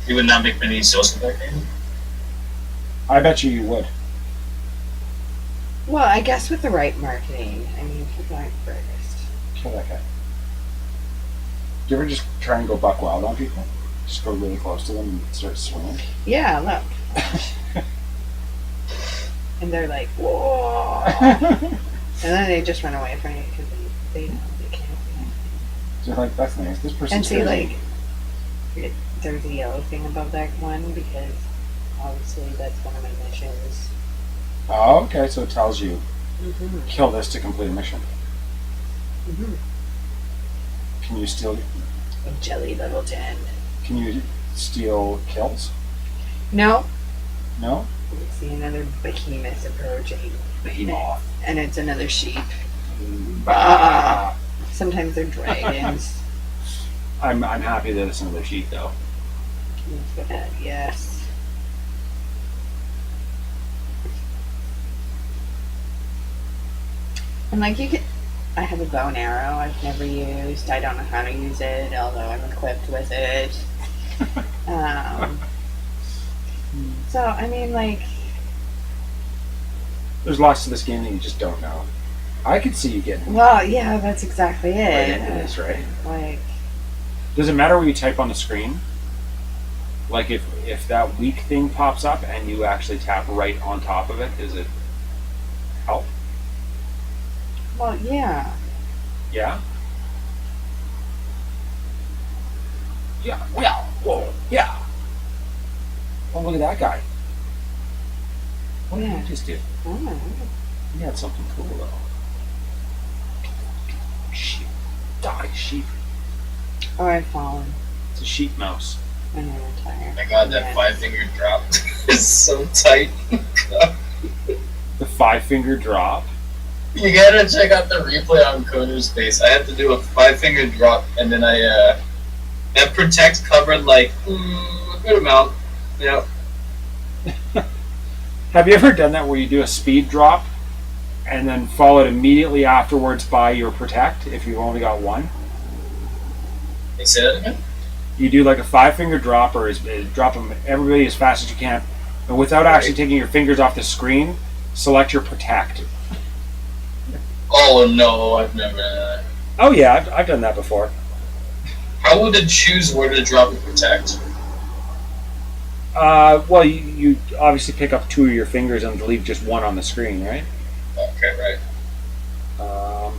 Speaker 3: You would not make many sales with that game?
Speaker 1: I bet you would.
Speaker 2: Well, I guess with the right marketing. I mean, people aren't furthest.
Speaker 1: Kill that guy. Do you ever just try and go buck wild on people? Just go really close to them and start swinging?
Speaker 2: Yeah, look. And they're like, whoa. And then they just run away from you because they know they can't do anything.
Speaker 1: So you're like, that's nice. This person's
Speaker 2: And see,
Speaker 1: crazy.
Speaker 2: like, there's a yellow thing above that one because obviously that's one of my missions.
Speaker 1: Oh, okay. So it tells you
Speaker 2: Mm-hmm.
Speaker 1: kill this to complete a mission.
Speaker 2: Mm-hmm.
Speaker 1: Can you steal?
Speaker 2: Jelly level 10.
Speaker 1: Can you steal kills?
Speaker 2: No.
Speaker 1: No.
Speaker 2: See another behemoth approaching.
Speaker 1: Behemoth.
Speaker 2: And it's another sheep.
Speaker 1: Bah.
Speaker 2: Sometimes they're dragons.
Speaker 1: I'm happy that it's another sheep though.
Speaker 2: Yes. And like you could, I have a bow and arrow I've never used. I don't know how to use it, although I'm equipped with it. So I mean, like,
Speaker 1: There's lots to this game that you just don't know. I could see you getting
Speaker 2: well, yeah, that's exactly
Speaker 1: right
Speaker 2: it.
Speaker 1: into this, right?
Speaker 2: Like,
Speaker 1: Does it matter what you type on the screen? Like if that weak thing pops up and you actually tap right on top of it, does it help?
Speaker 2: well, yeah.
Speaker 1: Yeah? Yeah, well, whoa, yeah. Oh, look at that guy. What did
Speaker 2: Yeah.
Speaker 1: he just do?
Speaker 2: Oh.
Speaker 1: He had something cool though. Sheep. Die, sheep.
Speaker 2: Oh, I've fallen.
Speaker 1: It's a sheep mouse.
Speaker 2: And I'm tired.
Speaker 3: My God, that 5-finger drop is so tight.
Speaker 1: The 5-finger drop.
Speaker 3: You gotta check out the replay on Coder's face. I had to do a 5-finger drop, and then that protect covered like a good amount. Yeah.
Speaker 1: Have you ever done that where you do a speed drop and then followed immediately afterwards by your protect if you've only got one?
Speaker 3: Hey, say that again?
Speaker 1: You do like a 5-finger drop or drop them everybody as fast as you can, and without actually taking your fingers off the screen, select your protect.
Speaker 3: Oh no, I've never done that.
Speaker 1: Oh yeah, I've done that before.
Speaker 3: How would it choose where to drop and protect?
Speaker 1: Well, you obviously pick up 2 of your fingers and leave just one on the screen, right?
Speaker 3: Okay, right.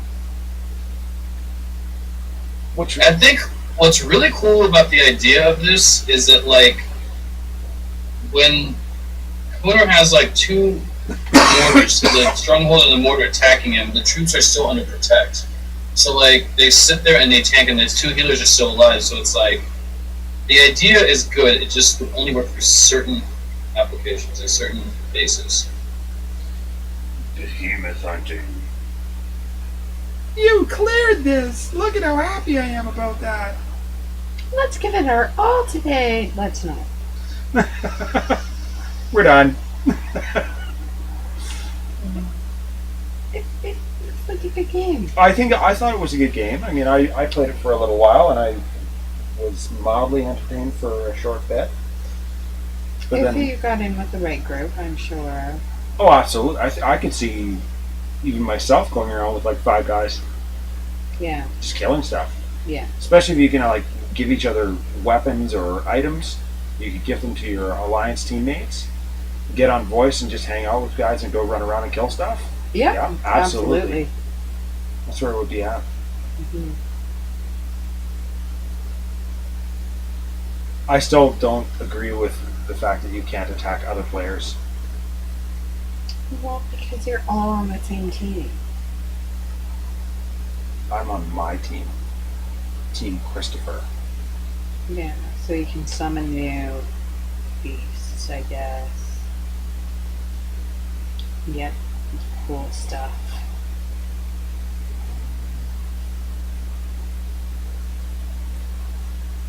Speaker 1: Which
Speaker 3: I think what's really cool about the idea of this is that, like, when Hunter has, like, 2 mortars, so the stronghold and the mortar attacking him, the troops are still under protect. So, like, they sit there and they tank, and the 2 healers are still alive, so it's like, the idea is good, it just would only work for certain applications or certain bases.
Speaker 1: Behemoth hunting. You cleared this! Look at how happy I am about that!
Speaker 2: Let's give it our all today. Let's not.
Speaker 1: We're done.
Speaker 2: It looks like a good game.
Speaker 1: I thought it was a good game. I mean, I played it for a little while and I was mildly entertained for a short bit. But
Speaker 2: If
Speaker 1: then,
Speaker 2: you got in with the right group, I'm sure.
Speaker 1: oh, absolutely. I could see even myself going around with like 5 guys
Speaker 2: Yeah,
Speaker 1: just killing stuff.
Speaker 2: yeah.
Speaker 1: Especially if you can like give each other weapons or items. You could give them to your alliance teammates. Get on voice and just hang out with guys and go run around and kill stuff.
Speaker 2: Yep,
Speaker 1: Yeah, absolutely.
Speaker 2: absolutely.
Speaker 1: That's where it would be at.
Speaker 2: Mhm.
Speaker 1: I still don't agree with the fact that you can't attack other players.
Speaker 2: Well, because you're all on the same team.
Speaker 1: I'm on my team. Team Christopher.
Speaker 2: Yeah, so you can summon new beasts, I guess. Yep, cool stuff.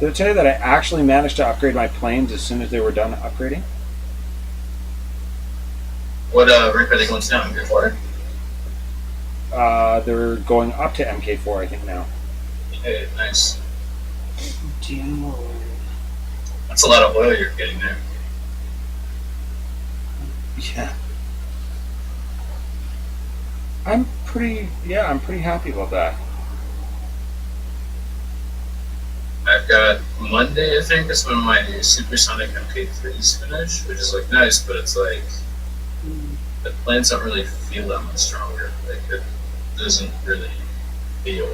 Speaker 1: Did I tell you that I actually managed to upgrade my planes as soon as they were done upgrading?
Speaker 3: What rank are they going down before?
Speaker 1: They're going up to MK4, I think, now.
Speaker 3: Hey, nice.
Speaker 2: Jim Lord.
Speaker 3: That's a lot of oil you're getting there.
Speaker 1: Yeah. I'm pretty happy about that.
Speaker 3: I've got Monday, I think, is when my supersonic MK3s finish, which is like nice, but it's like the planes don't really feel that much stronger. Like it doesn't really feel.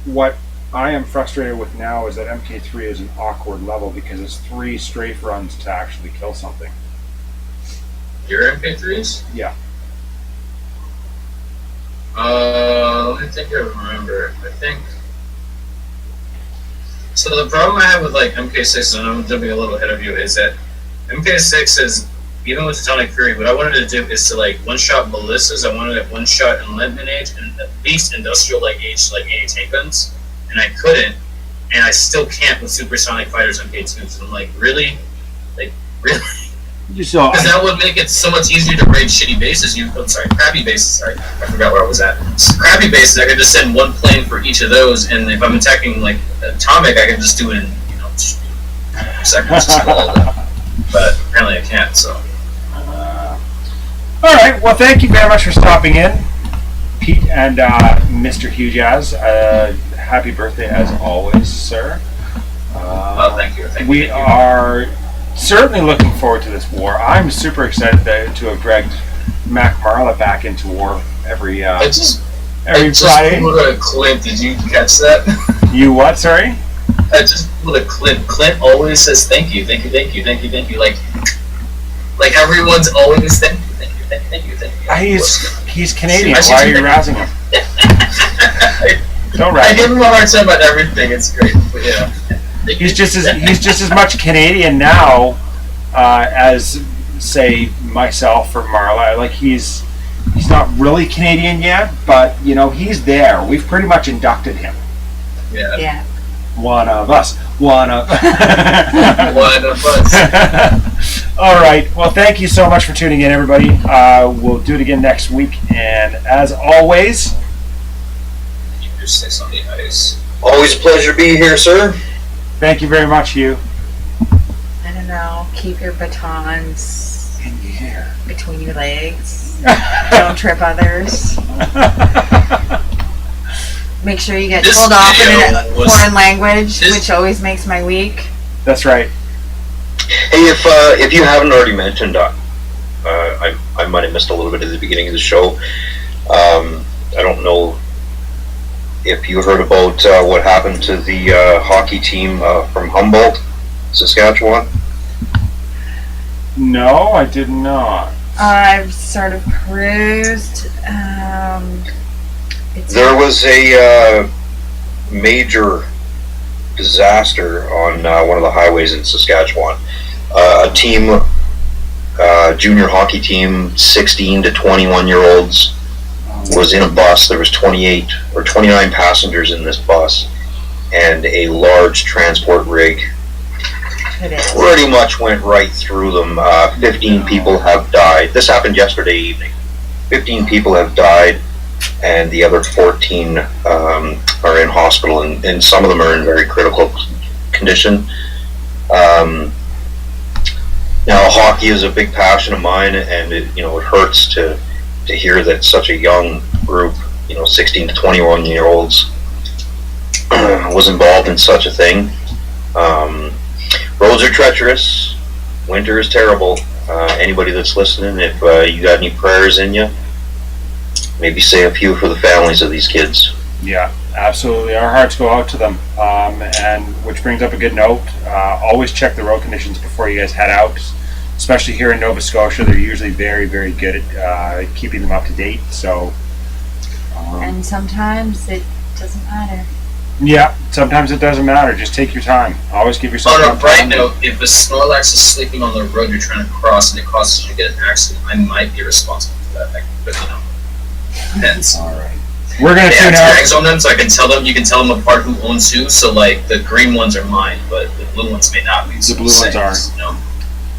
Speaker 1: What I am frustrated with now is that MK3 is an awkward level because it's 3 strafe runs to actually kill something.
Speaker 3: Your MK3s?
Speaker 1: Yeah.
Speaker 3: Let me think. I remember. I think. So the problem I have with like MK6, and I'm jumping a little ahead of you, is that MK6 is, even with Tonic Fury, what I wanted to do is to like one-shot ballistas. I wanted to one-shot enlightenment age and at least industrial like age, like anti-tank guns, and I couldn't, and I still can't with supersonic fighters MK2s. And I'm like, really,
Speaker 1: So
Speaker 3: because that would make it so much easier to raid shitty bases. Crappy bases. Sorry, I forgot where I was at. Crappy bases. I could just send one plane for each of those, and if I'm attacking like atomic, I can just do it in just seconds. But apparently I can't. So.
Speaker 1: all right. Well, thank you very much for stopping in, Pete and Mr. Hugh Jazz. Happy birthday as always, sir.
Speaker 3: Thank you.
Speaker 1: We are certainly looking forward to this war. I'm super excited to have dragged MacMarla back into war every
Speaker 3: I just
Speaker 1: Friday.
Speaker 3: put a Clint. Did you catch that?
Speaker 1: You what? Sorry.
Speaker 3: I just put a Clint. Clint always says thank you. Like Like everyone's always thank you.
Speaker 1: He's Canadian.
Speaker 3: I
Speaker 1: Why are you
Speaker 3: should-
Speaker 1: razzing him? Don't
Speaker 3: I
Speaker 1: razz
Speaker 3: give
Speaker 1: him.
Speaker 3: him a hard time about everything. It's great. But, yeah.
Speaker 1: He's just as much Canadian now as say myself or Marla. Like he's not really Canadian yet, but he's there. We've pretty much inducted him.
Speaker 3: Yeah.
Speaker 2: Yeah.
Speaker 1: One of us.
Speaker 3: One of us.
Speaker 1: All right. Well, thank you so much for tuning in, everybody. We'll do it again next week, and as always,
Speaker 3: Keep your sticks on the ice.
Speaker 4: Always a pleasure to be here, sir.
Speaker 1: thank you very much, Hugh.
Speaker 2: I don't know. Keep your batons
Speaker 1: In the air.
Speaker 2: between your legs. Don't trip others. Make sure you get
Speaker 3: This
Speaker 2: told off in
Speaker 3: video
Speaker 2: a
Speaker 3: was-
Speaker 2: foreign language,
Speaker 3: this-
Speaker 2: which always makes my week.
Speaker 1: That's right.
Speaker 4: Hey, if you haven't already mentioned, I might have missed a little bit at the beginning of the show. I don't know if you heard about what happened to the hockey team from Humboldt, Saskatchewan.
Speaker 1: No, I did not.
Speaker 2: I've sort of perused.
Speaker 4: There was a major disaster on one of the highways in Saskatchewan. A team, junior hockey team, 16 to 21-year-olds, was in a bus. There was 28 or 29 passengers in this bus, and a large transport rig
Speaker 2: It is.
Speaker 4: pretty much went right through them. 15 people have died. This happened yesterday evening. 15 people have died, and the other 14 are in hospital, and some of them are in very critical condition. Now, hockey is a big passion of mine, and it hurts to hear that such a young group, 16 to 21-year-olds, was involved in such a thing. Roads are treacherous. Winter is terrible. Anybody that's listening, if you got any prayers in you, maybe say a few for the families of these kids.
Speaker 1: Yeah, absolutely. Our hearts go out to them. And which brings up a good note. Always check the road conditions before you guys head out. Especially here in Nova Scotia, they're usually very, very good at keeping them up to date. So,
Speaker 2: And sometimes it doesn't matter.
Speaker 1: yeah, sometimes it doesn't matter. Just take your time. Always give yourself
Speaker 3: On a
Speaker 1: enough
Speaker 3: bright
Speaker 1: time.
Speaker 3: note, if a Snorlax is sleeping on the road you're trying to cross and it causes you to get an accident, I might be responsible for that. But depends.
Speaker 1: All right. We're going to
Speaker 3: They have
Speaker 1: tune out.
Speaker 3: tags on them, so I can tell them. You can tell them apart who owns who. So like the green ones are mine, but the blue ones may not be. So
Speaker 1: The blue ones
Speaker 3: same,
Speaker 1: aren't.
Speaker 3: You know?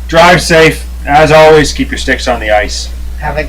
Speaker 1: Drive safe. As always, keep your sticks on the ice.
Speaker 2: Have a